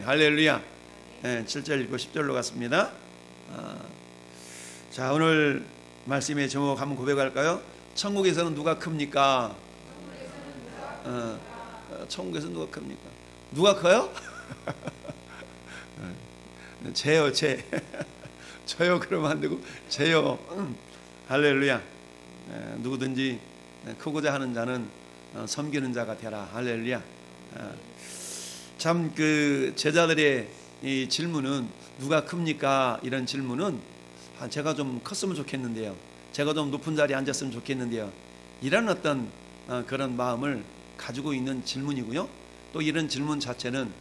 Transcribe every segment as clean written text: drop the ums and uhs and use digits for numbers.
할렐루야. 7절 읽고 10절로 갔습니다. 자, 오늘 말씀의 제목 한번 고백할까요? 천국에서는 누가 큽니까? 천국에서는 누가 큽니까? 누가 커요? 제요, 제. 저요 그러면 안 되고 제요. 할렐루야. 누구든지 크고자 하는 자는 섬기는 자가 되라. 할렐루야. 참 그 제자들의 이 질문은 누가 큽니까? 이런 질문은 제가 좀 컸으면 좋겠는데요, 제가 좀 높은 자리에 앉았으면 좋겠는데요, 이런 어떤 그런 마음을 가지고 있는 질문이고요. 또 이런 질문 자체는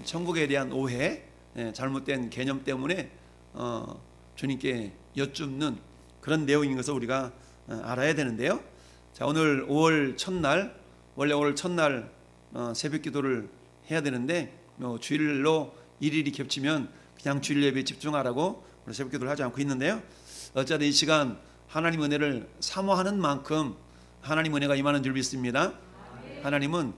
천국에 대한 오해, 잘못된 개념 때문에 주님께 여쭙는 그런 내용인 것을 우리가 알아야 되는데요. 자, 오늘 5월 첫날, 원래 5월 첫날 새벽 기도를 해야 되는데 주일로 일일이 겹치면 그냥 주일 예배에 집중하라고 우리 새벽 기도를 하지 않고 있는데요. 어쨌든 이 시간 하나님 은혜를 사모하는 만큼 하나님 은혜가 임하는 줄 믿습니다. 하나님은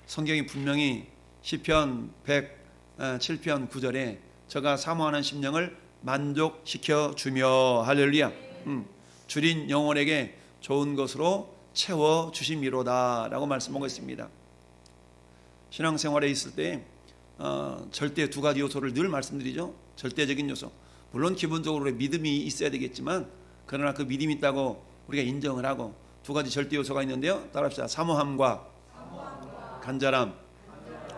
성경이 분명히 시편 107편 9절에 저가 사모하는 심령을 만족시켜 주며 할렐루야. 주린 영혼에게 좋은 것으로 채워 주심이로다 라고 말씀하고 있습니다. 신앙생활에 있을 때 절대 두 가지 요소를 늘 말씀드리죠. 절대적인 요소, 물론 기본적으로 믿음이 있어야 되겠지만 그러나 그 믿음이 있다고 우리가 인정을 하고 두 가지 절대 요소가 있는데요. 따라합시다. 사모함과 간절함.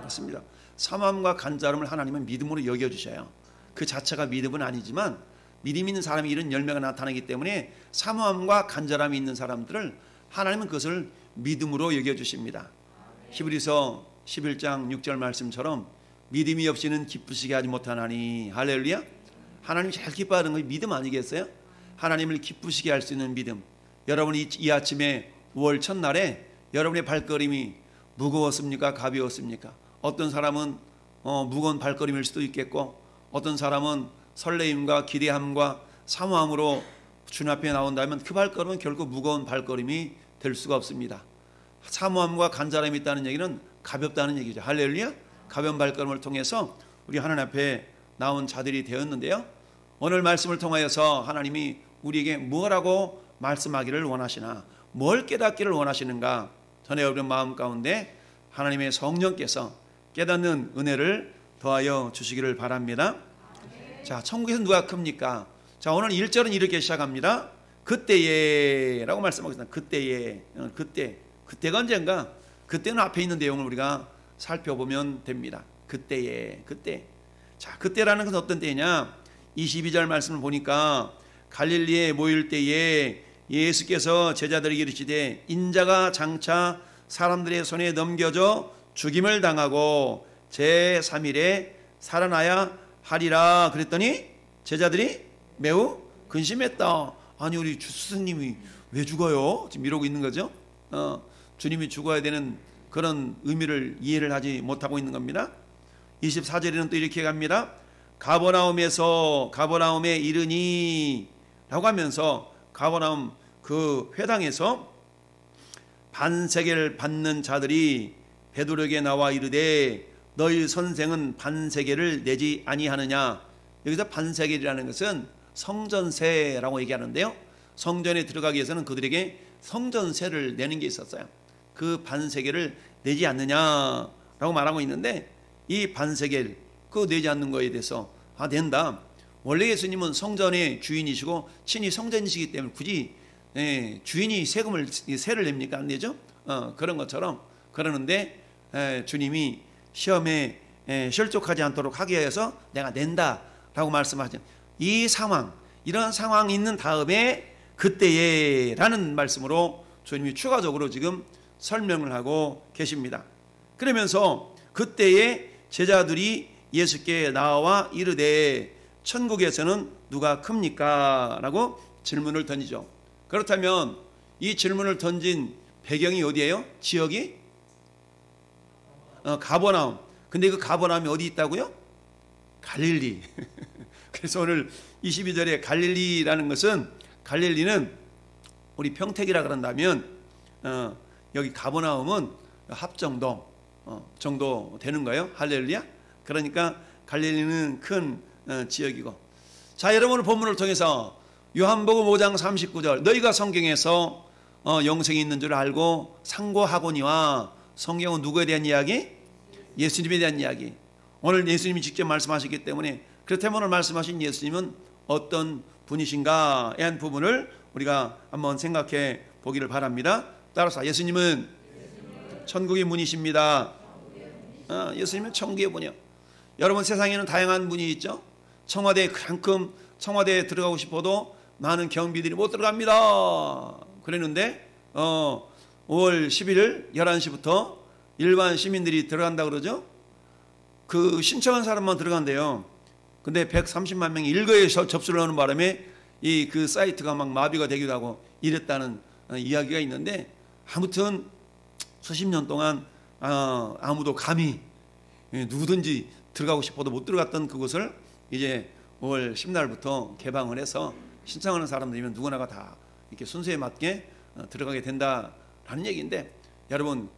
맞습니다. 사모함과 간절함을 하나님은 믿음으로 여겨주셔요. 그 자체가 믿음은 아니지만 믿음 있는 사람이 이런 열매가 나타나기 때문에 사모함과 간절함이 있는 사람들을 하나님은 그것을 믿음으로 여겨주십니다. 히브리서 11장 6절 말씀처럼 믿음이 없이는 기쁘시게 하지 못하나니. 할렐루야. 하나님이 제일 기뻐하는 것이 믿음 아니겠어요? 하나님을 기쁘시게 할 수 있는 믿음. 여러분이 이 아침에 5월 첫날에 여러분의 발걸음이 무거웠습니까? 가벼웠습니까? 어떤 사람은 무거운 발걸음일 수도 있겠고, 어떤 사람은 설레임과 기대함과 사모함으로 주님 앞에 나온다면 그 발걸음은 결코 무거운 발걸음이 될 수가 없습니다. 사모함과 간절함이 있다는 얘기는 가볍다는 얘기죠. 할렐루야. 가벼운 발걸음을 통해서 우리 하나님 앞에 나온 자들이 되었는데요. 오늘 말씀을 통하여서 하나님이 우리에게 뭐라고 말씀하기를 원하시나, 뭘 깨닫기를 원하시는가, 전에 어려운 마음 가운데 하나님의 성령께서 깨닫는 은혜를 더하여 주시기를 바랍니다. 자, 천국에서 누가 큽니까? 자, 오늘 1절은 이렇게 시작합니다. 그때에 라고 말씀하고 있습니다. 그때에. 그때가 언젠가? 그때는 앞에 있는 내용을 우리가 살펴보면 됩니다. 그때에. 그때. 자, 그때라는 것은 어떤 때냐? 22절 말씀을 보니까 갈릴리에 모일 때에 예수께서 제자들에게 이르시되 인자가 장차 사람들의 손에 넘겨져 죽임을 당하고 제3일에 살아나야 하리라 그랬더니 제자들이 매우 근심했다. 아니, 우리 주 스승님이 왜 죽어요? 지금 이러고 있는 거죠. 주님이 죽어야 되는 그런 의미를 이해를 하지 못하고 있는 겁니다. 24절에는 또 이렇게 갑니다. 가버나움에 이르니 라고 하면서 가버나움 그 회당에서 반세계를 받는 자들이 베드로에게 나와 이르되 너희 선생은 반세계를 내지 아니하느냐. 여기서 반세계라는 것은 성전세라고 얘기하는데요, 성전에 들어가기 위해서는 그들에게 성전세를 내는 게 있었어요. 그 반세계를 내지 않느냐라고 말하고 있는데, 이 반세계를 그거 내지 않는 거에 대해서 낸다. 원래 예수님은 성전의 주인이시고 친히 성전이시기 때문에 굳이 주인이 세를 냅니까? 안 내죠? 그런 것처럼 그러는데 주님이 시험에 실족하지 않도록 하기 위해서 내가 낸다라고 말씀하죠. 이 상황, 이런 상황이 있는 다음에 그때에 라는 말씀으로 주님이 추가적으로 지금 설명을 하고 계십니다. 그러면서 그때에 제자들이 예수께 나와 이르되 천국에서는 누가 큽니까? 라고 질문을 던지죠. 그렇다면 이 질문을 던진 배경이 어디예요? 지역이? 가버나움. 근데 그 가버나움이 어디 있다고요? 갈릴리. 그래서 오늘 22절에 갈릴리라는 것은, 갈릴리는 우리 평택이라 그런다면 여기 가버나움은 합정동 정도 되는 거예요. 할렐루야. 그러니까 갈릴리는 큰 지역이고. 자, 여러분 본문을 통해서 요한복음 5장 39절 너희가 성경에서 영생이 있는 줄 알고 상고하거니와 성경은 누구에 대한 이야기? 예수님에 대한 이야기. 오늘 예수님이 직접 말씀하셨기 때문에 그렇다면 오늘 말씀하신 예수님은 어떤 분이신가에 대한 부분을 우리가 한번 생각해 보기를 바랍니다. 따라서 예수님은 천국의 문이십니다. 예수님은 천국의 문이요. 여러분 세상에는 다양한 문이 있죠. 청와대에 그만큼 청와대에 들어가고 싶어도 많은 경비들이 못 들어갑니다. 그랬는데 5월 11일 11시부터 일반 시민들이 들어간다 그러죠. 그 신청한 사람만 들어간대요. 근데 130만 명이 일거에 접수를 하는 바람에 이 그 사이트가 막 마비가 되기도 하고 이랬다는 이야기가 있는데, 아무튼 수십 년 동안 아무도 감히 누구든지 들어가고 싶어도 못 들어갔던 그곳을 이제 5월 10날부터 개방을 해서 신청하는 사람들이면 누구나가 다 이렇게 순서에 맞게 들어가게 된다라는 얘기인데, 여러분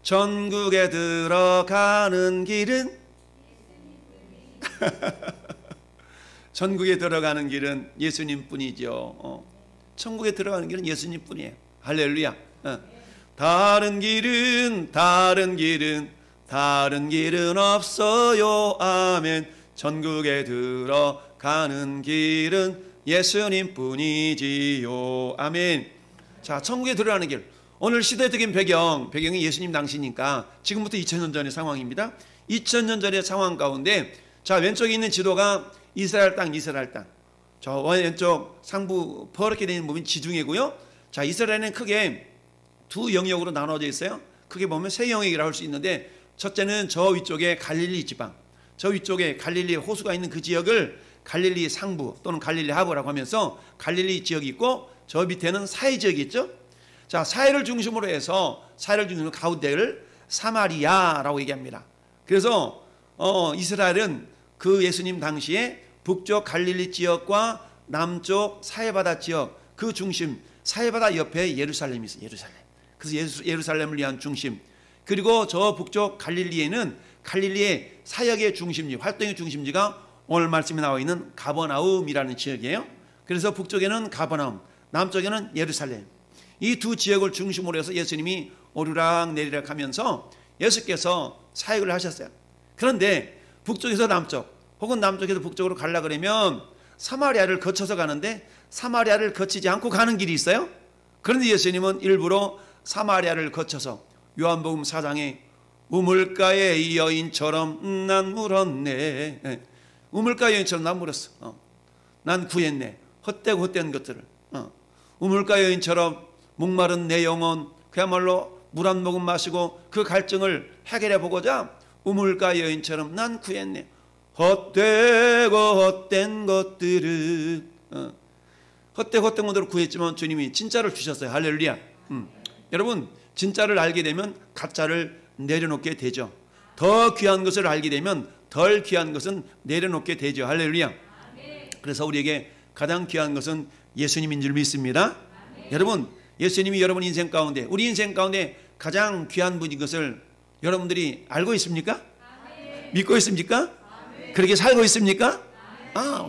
전국에 들어가는 길은 전국에 들어가는 길은 예수님뿐이죠. 천국에 들어가는 길은 예수님뿐이에요. 할렐루야. 다른 길은 없어요. 아멘. 전국에 들어가는 길은 예수님뿐이지요. 아멘. 자, 천국에 들어가는 길. 오늘 시대적인 배경이 예수님 당시니까 지금부터 2000년 전의 상황입니다. 2000년 전의 상황 가운데, 자, 왼쪽에 있는 지도가 이스라엘 땅. 저 왼쪽 상부 퍼렇게 되는 부분이 지중해고요. 자, 이스라엘은 크게 두 영역으로 나눠져 있어요. 크게 보면 세 영역이라고 할 수 있는데, 첫째는 저 위쪽에 갈릴리 지방, 저 위쪽에 갈릴리 호수가 있는 그 지역을 갈릴리 상부 또는 갈릴리 하부라고 하면서 갈릴리 지역이 있고, 저 밑에는 사해 지역이 있죠. 자, 사해를 중심으로 해서 가운데를 사마리아라고 얘기합니다. 그래서 이스라엘은 그 예수님 당시에 북쪽 갈릴리 지역과 남쪽 사해바다 지역, 그 중심, 사해바다 옆에 예루살렘이 있어요. 그래서 예루살렘을 위한 중심. 그리고 저 북쪽 갈릴리에는 갈릴리의 사역의 중심지, 활동의 중심지가 오늘 말씀에 나와 있는 가버나움이라는 지역이에요. 그래서 북쪽에는 가버나움, 남쪽에는 예루살렘. 이 두 지역을 중심으로 해서 예수님이 오르락 내리락 하면서 예수께서 사역을 하셨어요. 그런데 북쪽에서 남쪽 혹은 남쪽에서 북쪽으로 가려고 그러면 사마리아를 거쳐서 가는데, 사마리아를 거치지 않고 가는 길이 있어요. 그런데 예수님은 일부러 사마리아를 거쳐서 요한복음 4장에 우물가의 여인처럼 난 물었네. 우물가의 여인처럼 난 물었어. 난 구했네. 헛된 것들을. 우물가의 여인처럼 목마른 내 영혼, 그야말로 물 한 모금 마시고 그 갈증을 해결해 보고자 우물가의 여인처럼 난 구했네. 헛된 것들을 헛된 것들을 구했지만 주님이 진짜를 주셨어요. 할렐루야. 여러분, 진짜를 알게 되면 가짜를 내려놓게 되죠. 더 귀한 것을 알게 되면 덜 귀한 것은 내려놓게 되죠. 할렐루야. 그래서 우리에게 가장 귀한 것은 예수님인 줄 믿습니다. 여러분, 예수님이 여러분 인생 가운데, 우리 인생 가운데 가장 귀한 분인 것을 여러분들이 알고 있습니까? 믿고 있습니까? 그렇게 살고 있습니까?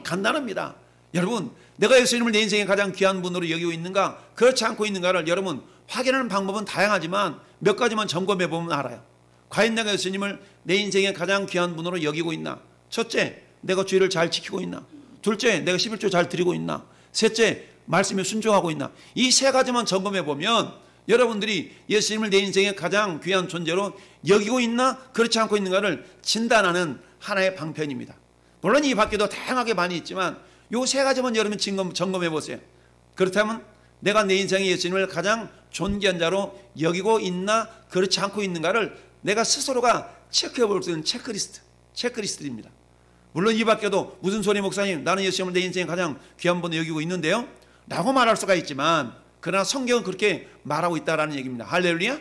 간단합니다. 여러분, 내가 예수님을 내 인생의 가장 귀한 분으로 여기고 있는가, 그렇지 않고 있는가를 여러분 확인하는 방법은 다양하지만 몇 가지만 점검해 보면 알아요. 과연 내가 예수님을 내 인생의 가장 귀한 분으로 여기고 있나? 첫째, 내가 주의를 잘 지키고 있나? 둘째, 내가 11조 잘 드리고 있나? 셋째, 말씀에 순종하고 있나? 이 세 가지만 점검해 보면 여러분들이 예수님을 내 인생의 가장 귀한 존재로 여기고 있나, 그렇지 않고 있는가를 진단하는 하나의 방편입니다. 물론 이 밖에도 다양하게 많이 있지만 이 세 가지만 여러분 점검해 보세요. 그렇다면 내가 내 인생의 예수님을 가장 존귀한 자로 여기고 있나, 그렇지 않고 있는가를 내가 스스로가 체크해 볼 수 있는 체크리스트입니다. 물론 이 밖에도 무슨 소리 목사님, 나는 예수님을 내 인생의 가장 귀한 분으로 여기고 있는데요 라고 말할 수가 있지만, 그러나 성경은 그렇게 말하고 있다는 얘기입니다. 할렐루야.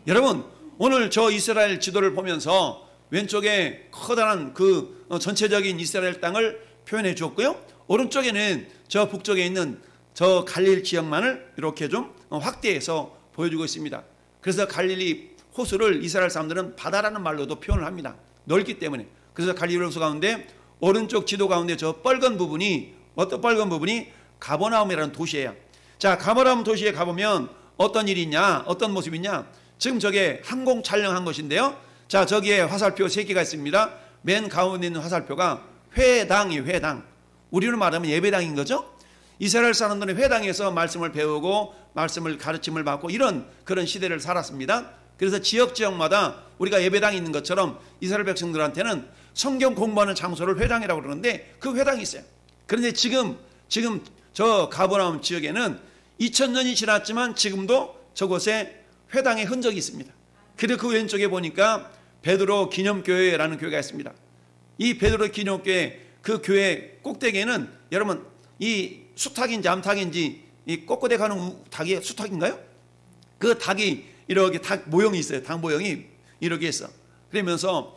여러분, 오늘 저 이스라엘 지도를 보면서 왼쪽에 커다란 그 전체적인 이스라엘 땅을 표현해 주었고요, 오른쪽에는 저 북쪽에 있는 저 갈릴리 지역만을 이렇게 좀 확대해서 보여주고 있습니다. 그래서 갈릴리 호수를 이스라엘 사람들은 바다라는 말로도 표현을 합니다. 넓기 때문에. 그래서 갈릴리 호수 가운데 오른쪽 지도 가운데 저 빨간 부분이, 어떤 빨간 부분이 가버나움이라는 도시예요. 자, 가버나움 도시에 가보면 어떤 일이 있냐, 어떤 모습이 있냐. 지금 저게 항공 촬영한 것인데요. 자, 저기에 화살표 3개가 있습니다. 맨 가운데 있는 화살표가 회당이에요. 회당. 우리로 말하면 예배당인 거죠. 이스라엘 사람들은 회당에서 말씀을 배우고 말씀을 가르침을 받고 이런 그런 시대를 살았습니다. 그래서 지역마다 우리가 예배당이 있는 것처럼 이스라엘 백성들한테는 성경 공부하는 장소를 회당이라고 그러는데 그 회당이 있어요. 그런데 지금 저 가버나움 지역에는 2000년이 지났지만 지금도 저곳에 회당의 흔적이 있습니다. 그리고 그 왼쪽에 보니까 베드로 기념교회라는 교회가 있습니다. 이 베드로 기념교회, 그 교회 꼭대기에는 여러분 이 수탉인지 암탉인지 이 꼿꼿해 가는 닭이 수탉인가요? 그 닭이 이렇게 닭 모형이 있어요. 닭 모형이 이렇게 있어. 그러면서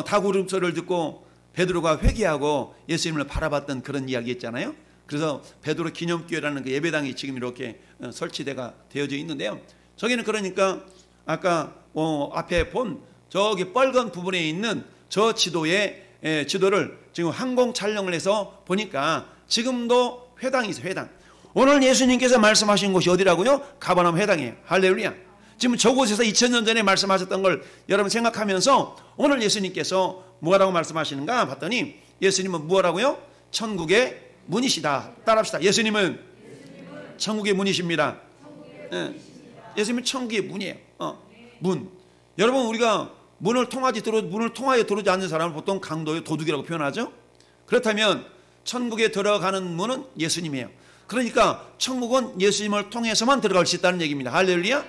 닭 울음소리를 듣고 베드로가 회개하고 예수님을 바라봤던 그런 이야기 있잖아요. 그래서 베드로 기념교회라는 그 예배당이 지금 이렇게 설치되어 있는데요. 저기는 그러니까 아까 앞에 본 저기 빨간 부분에 있는 저 지도의 지도를 지금 항공 촬영을 해서 보니까 지금도 회당이 있어요. 회당. 오늘 예수님께서 말씀하신 곳이 어디라고요? 가버나움 회당이에요. 할렐루야. 지금 저곳에서 2000년 전에 말씀하셨던 걸 여러분 생각하면서 오늘 예수님께서 뭐라고 말씀하시는가 봤더니 예수님은 뭐라고요? 천국의 문이시다. 따라합시다. 예수님은 천국의 문이십니다. 예수님은 천국의 문이에요. 문. 여러분 우리가 문을 통하여 들어오지 않는 사람을 보통 강도의 도둑이라고 표현하죠. 그렇다면 천국에 들어가는 문은 예수님이에요. 그러니까 천국은 예수님을 통해서만 들어갈 수 있다는 얘기입니다. 할렐루야.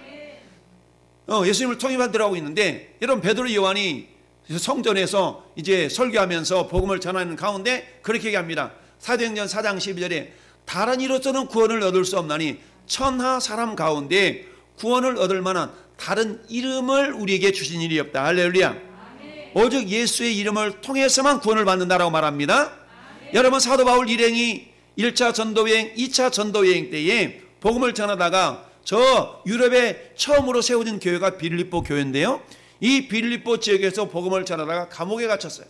예수님을 통해만 들어가고 있는데 여러분 베드로 요한이 성전에서 이제 설교하면서 복음을 전하는 가운데 그렇게 얘기합니다. 사도행전 4장 12절에 다른 이로서는 구원을 얻을 수 없나니 천하 사람 가운데 구원을 얻을 만한 다른 이름을 우리에게 주신 일이 없다. 할렐루야. 아멘. 오직 예수의 이름을 통해서만 구원을 받는다라고 말합니다. 아멘. 여러분 사도 바울 일행이 1차 전도여행, 2차 전도여행 때에 복음을 전하다가 저 유럽에 처음으로 세워진 교회가 빌립보 교회인데요. 이 빌립보 지역에서 복음을 전하다가 감옥에 갇혔어요.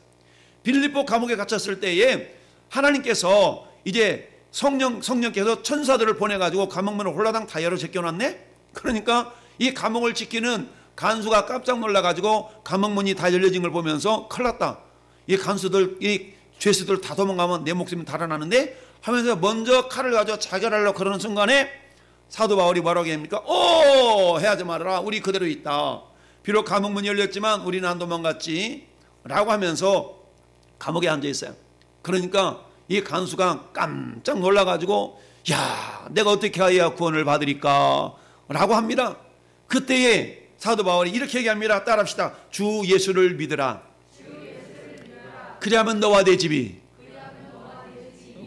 빌립보 감옥에 갇혔을 때에 하나님께서 이제 성령께서 천사들을 보내가지고 감옥문을 홀라당 다 열어 제껴놨네. 그러니까 이 감옥을 지키는 간수가 깜짝 놀라가지고 감옥문이 다 열려진 걸 보면서 큰일 났다. 이 간수들, 이 죄수들 다 도망가면 내 목숨이 달아나는데 하면서 먼저 칼을 가지고 자결하려고 그러는 순간에 사도 바울이 뭐라고 합니까? 해하지 말아라. 우리 그대로 있다. 비록 감옥문이 열렸지만 우리는 안 도망갔지. 라고 하면서 감옥에 앉아 있어요. 그러니까 이 간수가 깜짝 놀라가지고 야, 내가 어떻게 해야 구원을 받으리까? 라고 합니다. 그때에 사도 바울이 이렇게 얘기합니다. 따라합시다. 주 예수를 믿으라. 그리하면 너와 내 집이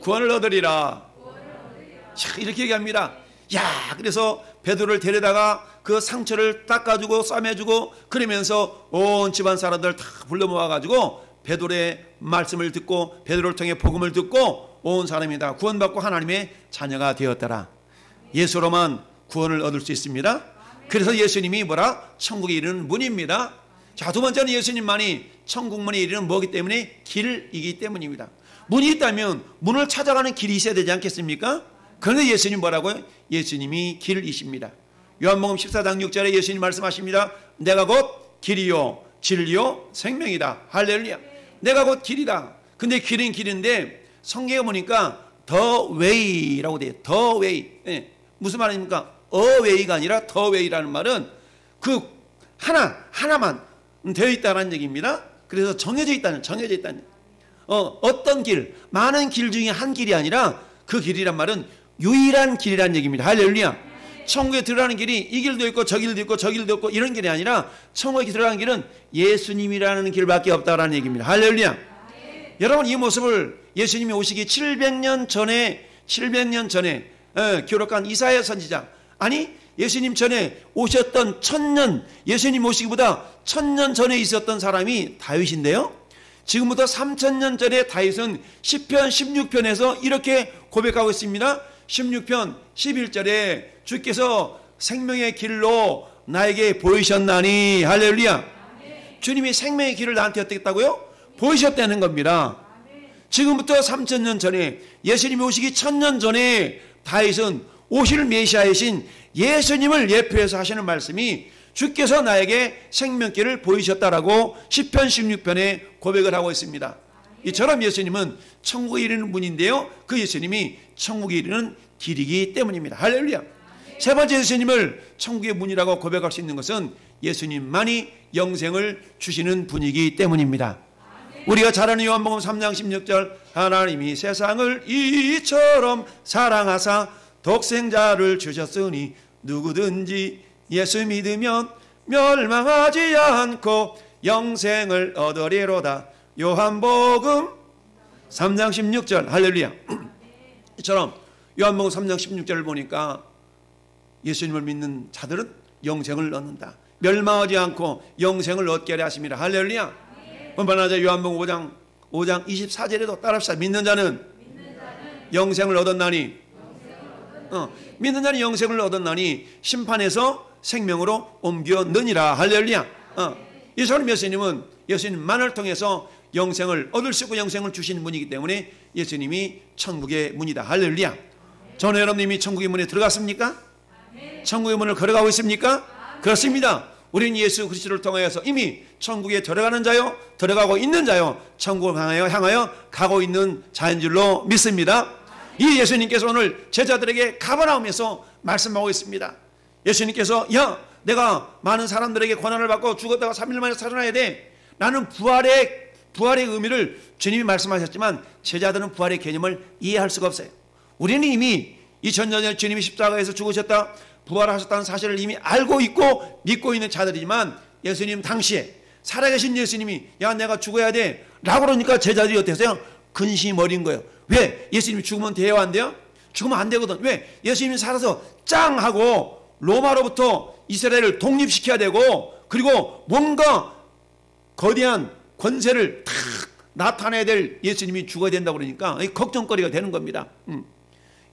구원을 얻으리라. 이렇게 얘기합니다. 야, 그래서 베드로를 데려다가 그 상처를 닦아주고 싸매주고 그러면서 온 집안 사람들 다 불러 모아가지고 베드로의 말씀을 듣고 베드로를 통해 복음을 듣고 온 사람이 다 구원받고 하나님의 자녀가 되었더라. 예수로만 구원을 얻을 수 있습니다. 그래서 예수님이 뭐라? 천국에 이르는 문입니다. 자, 두 번째는 예수님만이 천국문에 이르는 뭐기 때문에 길이기 때문입니다. 문이 있다면 문을 찾아가는 길이 있어야 되지 않겠습니까? 그런데 예수님 뭐라고요? 예수님이 길이십니다. 요한복음 14장 6절에 예수님 말씀하십니다. 내가 곧 길이요 진리요 생명이다. 할렐루야. 내가 곧 길이다. 근데 길은 길인데 성경에 보니까 the way라고 돼요. the way. 네. 무슨 말입니까? a way가 아니라 the way라는 말은 그 하나만 되어 있다는 얘기입니다. 그래서 정해져 있다는 어떤 길, 많은 길 중에 한 길이 아니라 그 길이란 말은 유일한 길이라는 얘기입니다. 할렐루야. 천국에 들어가는 길이 이 길도 있고 저 길도 있고 저 길도 있고 이런 길이 아니라 천국에 들어가는 길은 예수님이라는 길밖에 없다라는 얘기입니다. 할렐루야. 여러분 이 모습을 예수님이 오시기 700년 전에 기록한 이사야 선지자, 아니 예수님 전에 오셨던 예수님 오시기보다 1000년 전에 있었던 사람이 다윗인데요. 지금부터 3000년 전에 다윗은 시편 16편에서 이렇게 고백하고 있습니다. 16편 11절에 주께서 생명의 길로 나에게 보이셨나니. 할렐루야. 주님이 생명의 길을 나한테 어떻게 했다고요? 보이셨다는 겁니다. 지금부터 3000년 전에, 예수님이 오시기 1000년 전에 다윗은 오실 메시아이신 예수님을 예표해서 하시는 말씀이 주께서 나에게 생명길을 보이셨다라고 시편 16편에 고백을 하고 있습니다. 이처럼 예수님은 천국에 이르는 분인데요, 그 예수님이 천국에 이르는 길이기 때문입니다. 할렐루야. 세 번째, 예수님을 천국의 문이라고 고백할 수 있는 것은 예수님만이 영생을 주시는 분이기 때문입니다. 우리가 잘 아는 요한복음 3장 16절, 하나님이 세상을 이처럼 사랑하사 독생자를 주셨으니 누구든지 예수 믿으면 멸망하지 않고 영생을 얻으리로다. 요한복음 3장 16절. 할렐루야. 이처럼 요한복음 3장 16절을 보니까 예수님을 믿는 자들은 영생을 얻는다. 멸망하지 않고 영생을 얻게 하려 하십니다. 할렐루야. 번번하자 요한복음 5장 24절에도 따라합시다. 믿는 자는 영생을 얻었나니, 믿는 자는 영생을 얻었나니 심판에서 생명으로 옮겨느니라. 할렐루야. 이처럼 예수님만을 통해서 영생을 얻을 수 있고 영생을 주시는 분이기 때문에 예수님이 천국의 문이다. 할렐루야. 저는 여러분님이 천국의 문에 들어갔습니까? 천국의 문을 걸어가고 있습니까? 그렇습니다. 우리는 예수 그리스도를 통하여서 이미 천국에 들어가고 있는 자요, 천국을 향하여 가고 있는 자인 줄로 믿습니다. 이 예수님께서 오늘 제자들에게 가버나움에서 말씀하고 있습니다. 예수님께서, 야, 내가 많은 사람들에게 고난을 받고 죽었다가 3일 만에 살아나야 돼. 나는 부활의 의미를 주님이 말씀하셨지만 제자들은 부활의 개념을 이해할 수가 없어요. 우리는 이미 2000년 전에 주님이 십자가에서 죽으셨다, 부활하셨다는 사실을 이미 알고 있고 믿고 있는 자들이지만, 예수님 당시에 살아계신 예수님이 야, 내가 죽어야 돼 라고 그러니까 제자들이 어땠어요? 근심이 어린 거예요. 왜? 예수님이 죽으면 돼요, 안 돼요? 죽으면 안 되거든. 왜? 예수님이 살아서 짱 하고 로마로부터 이스라엘을 독립시켜야 되고, 그리고 뭔가 거대한 권세를 탁 나타내야 될 예수님이 죽어야 된다고 그러니까 걱정거리가 되는 겁니다.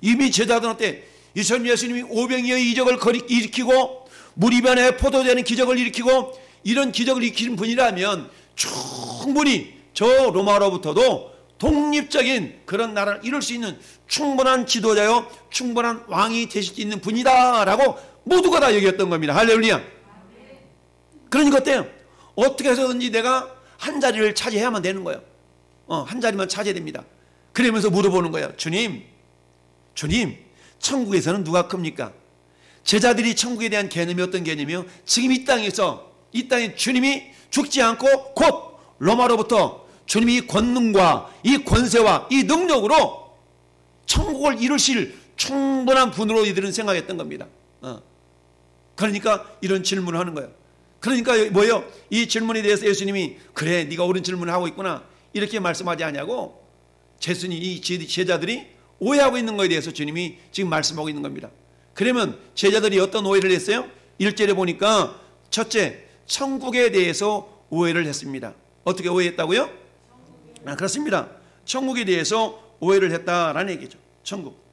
이미 제자들한테 예수님이 오병이어의 이적을 일으키고 무리변에 포도되는 기적을 일으키고 이런 기적을 일으키는 분이라면 충분히 저 로마로부터도 독립적인 그런 나라를 이룰 수 있는 충분한 지도자요, 충분한 왕이 되실 수 있는 분이다라고 모두가 다 여겼던 겁니다. 할렐루야. 그러니까 어때요? 어떻게 해서든지 내가 한 자리를 차지해야만 되는 거예요. 한 자리만 차지해야 됩니다. 그러면서 물어보는 거예요. 주님, 천국에서는 누가 큽니까? 제자들이 천국에 대한 개념이 어떤 개념이요? 지금 이 땅에 주님이 죽지 않고 곧 로마로부터 주님이 이 권능과 이 권세와 이 능력으로 천국을 이루실 충분한 분으로 이들은 생각했던 겁니다. 그러니까 이런 질문을 하는 거예요. 그러니까 뭐예요? 이 질문에 대해서 예수님이 그래, 네가 옳은 질문을 하고 있구나 이렇게 말씀하지 않냐고 이 제자들이 오해하고 있는 것에 대해서 주님이 지금 말씀하고 있는 겁니다. 그러면 제자들이 어떤 오해를 했어요? 1절에 보니까 첫째, 천국에 대해서 오해를 했습니다. 어떻게 오해했다고요? 그렇습니다. 천국에 대해서 오해를 했다라는 얘기죠. 천국.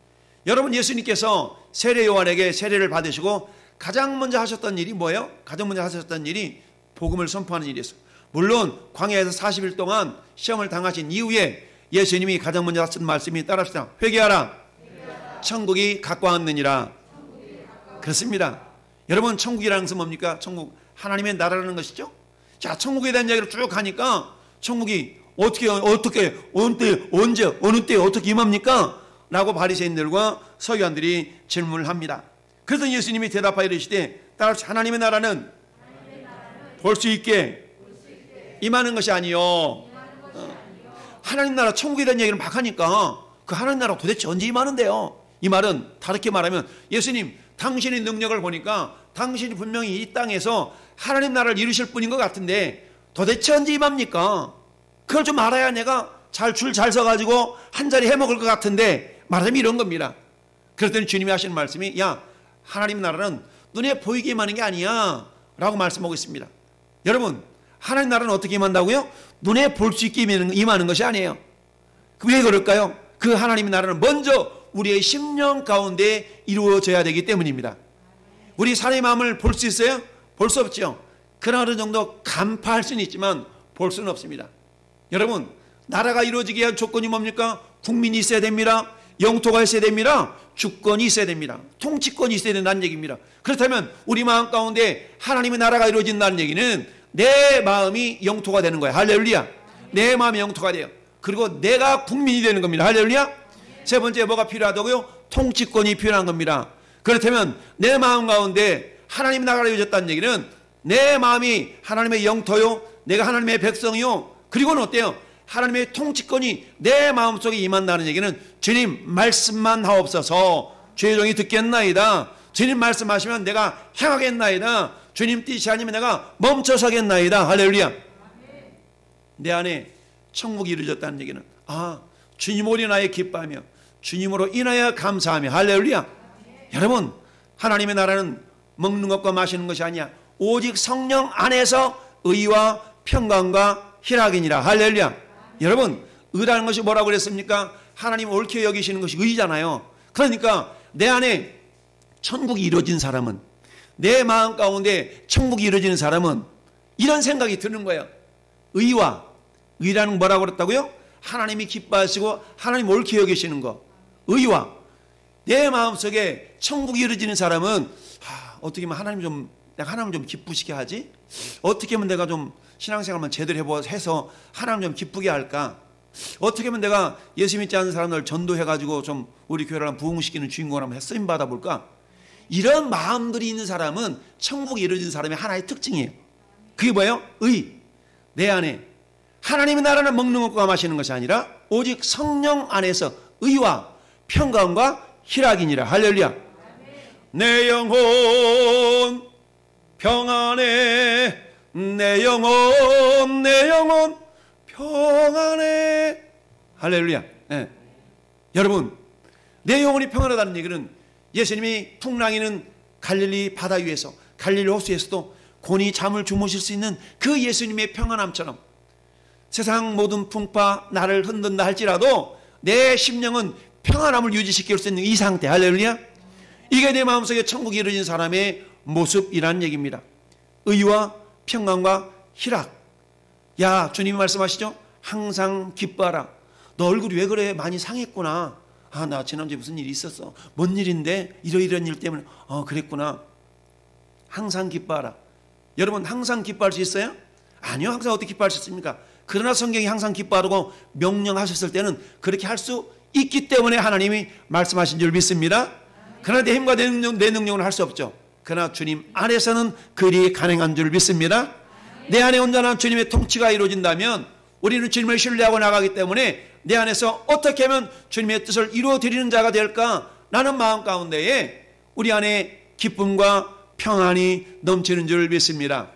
여러분, 예수님께서 세례 요한에게 세례를 받으시고 가장 먼저 하셨던 일이 뭐예요? 가장 먼저 하셨던 일이 복음을 선포하는 일이었어요. 물론 광야에서 40일 동안 시험을 당하신 이후에 예수님이 가장 먼저 하셨던 말씀이 따라합시다. 회개하라. 천국이 가까웠느니라. 그렇습니다. 여러분, 천국이라는 것은 뭡니까? 천국, 하나님의 나라라는 것이죠. 자, 천국에 대한 이야기를 쭉 하니까 천국이 어떻게 언제 어느 때 어떻게 임합니까? 라고 바리새인들과 서기관들이 질문을 합니다. 그래서 예수님이 대답하여 이르시되 따라서 하나님의 나라는 볼 수 있게 임하는 것이 아니요. 하나님 나라 천국에 대한 얘기를 막 하니까 그 하나님 나라가 도대체 언제 임하는데요? 이 말은 다르게 말하면 예수님, 당신의 능력을 보니까 당신이 분명히 이 땅에서 하나님 나라를 이루실 분인 것 같은데 도대체 언제 임합니까? 그걸 좀 알아야 내가 줄 잘 서가지고 한 자리 해먹을 것 같은데 말하자면 이런 겁니다. 그랬더니 주님이 하시는 말씀이 야, 하나님 나라는 눈에 보이게 임하는 게 아니야 라고 말씀하고 있습니다. 여러분, 하나님 나라는 어떻게 임한다고요? 눈에 볼 수 있게 임하는 것이 아니에요. 왜 그럴까요? 그 하나님의 나라는 먼저 우리의 심령 가운데 이루어져야 되기 때문입니다. 우리 사람의 마음을 볼 수 있어요? 볼 수 없죠. 그러나 어느 정도 간파할 수는 있지만 볼 수는 없습니다. 여러분, 나라가 이루어지게 한 조건이 뭡니까? 국민이 있어야 됩니다. 영토가 있어야 됩니다. 주권이 있어야 됩니다. 통치권이 있어야 된다는 얘기입니다. 그렇다면 우리 마음 가운데 하나님의 나라가 이루어진다는 얘기는 내 마음이 영토가 되는 거예요. 할렐루야. 내 마음이 영토가 돼요. 그리고 내가 국민이 되는 겁니다. 할렐루야. 세 번째 뭐가 필요하다고요? 통치권이 필요한 겁니다. 그렇다면 내 마음 가운데 하나님의 나라가 이루어졌다는 얘기는 내 마음이 하나님의 영토요, 내가 하나님의 백성이요, 그리고는 어때요? 하나님의 통치권이 내 마음속에 임한다는 얘기는 주님 말씀만 하옵소서, 주의 종이 듣겠나이다. 주님 말씀하시면 내가 행하겠나이다. 주님 뜻이 아니면 내가 멈춰서겠나이다. 할렐루야. 내 안에 천국이 이루어졌다는 얘기는 주님으로 인하여 기뻐하며 주님으로 인하여 감사하며 할렐루야. 여러분, 하나님의 나라는 먹는 것과 마시는 것이 아니야. 오직 성령 안에서 의와 평강과 희락이니라. 할렐루야. 여러분, 의라는 것이 뭐라고 그랬습니까? 하나님 옳게 여기시는 것이 의잖아요. 그러니까 내 안에 천국이 이루어진 사람은, 내 마음 가운데 천국이 이루어지는 사람은 이런 생각이 드는 거예요. 의라는 뭐라고 그랬다고요? 하나님이 기뻐하시고 하나님 옳게 여기시는 거. 의와 내 마음속에 천국이 이루어지는 사람은 어떻게 하면 내가 하나님 좀 기쁘시게 하지? 어떻게 하면 내가 좀 신앙생활만 제대로 해서 하나님 좀 기쁘게 할까? 어떻게 하면 내가 예수 믿지 않는 사람들 전도해가지고 좀 우리 교회를 부흥시키는 주인공을 한번 쓰임 받아볼까? 이런 마음들이 있는 사람은 천국이 이루어진 사람의 하나의 특징이에요. 그게 뭐예요? 의. 내 안에 하나님의 나라는 먹는 것과 마시는 것이 아니라 오직 성령 안에서 의와 평강과 희락이니라. 할렐루야. 내 영혼 평안해, 내 영혼 평안해. 할렐루야. 네. 여러분, 내 영혼이 평안하다는 얘기는 예수님이 풍랑이는 갈릴리 바다 위에서, 갈릴리 호수에서도 곤히 잠을 주무실 수 있는 그 예수님의 평안함처럼 세상 모든 풍파 나를 흔든다 할지라도 내 심령은 평안함을 유지시킬 수 있는 이 상태. 할렐루야. 이게 내 마음속에 천국이 이루어진 사람의 모습이라는 얘기입니다. 의와 평강과 희락. 야, 주님이 말씀하시죠? 항상 기뻐하라. 너 얼굴이 왜 그래? 많이 상했구나. 나 지난주에 무슨 일이 있었어. 뭔 일인데? 이런 일 때문에. 그랬구나. 항상 기뻐하라. 여러분, 항상 기뻐할 수 있어요? 아니요. 항상 어떻게 기뻐할 수 있습니까? 그러나 성경이 항상 기뻐하라고 명령하셨을 때는 그렇게 할 수 있기 때문에 하나님이 말씀하신 줄 믿습니다. 그러나 내 힘과 내 능력으로는 할 수 없죠. 그러나 주님 안에서는 그리 가능한 줄 믿습니다. 내 안에 온전한 주님의 통치가 이루어진다면 우리는 주님을 신뢰하고 나가기 때문에 내 안에서 어떻게 하면 주님의 뜻을 이루어드리는 자가 될까? 라는 마음 가운데에 우리 안에 기쁨과 평안이 넘치는 줄 믿습니다.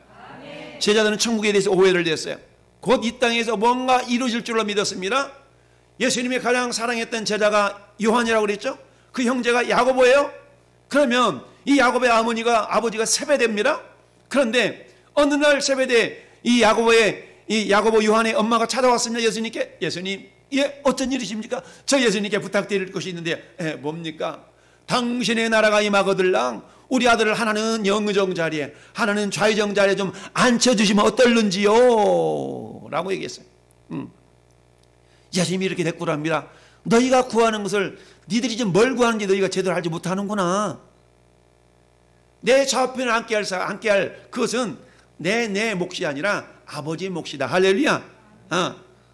제자들은 천국에 대해서 오해를 했어요. 곧 이 땅에서 뭔가 이루어질 줄로 믿었습니다. 예수님이 가장 사랑했던 제자가 요한이라고 그랬죠. 그 형제가 야고보예요. 그러면 이 야고보의 아버지가 세베대입니다. 그런데 어느 날 세베대 이 야고보 요한의 엄마가 찾아왔습니다. 예수님께. 예수님, 어쩐 일이십니까? 저 예수님께 부탁드릴 것이 있는데 뭡니까? 당신의 나라가 임하거들랑 우리 아들을 하나는 영의정 자리에 하나는 좌의정 자리에 좀 앉혀주시면 어떨는지요? 라고 얘기했어요. 예수님이 이렇게 대꾸합니다. 너희가 구하는 것을 니들이 좀 뭘 구하는지 너희가 제대로 알지 못하는구나. 내 좌편에 앉게 할 그것은 내 몫이 아니라 아버지의 몫이다. 할렐루야.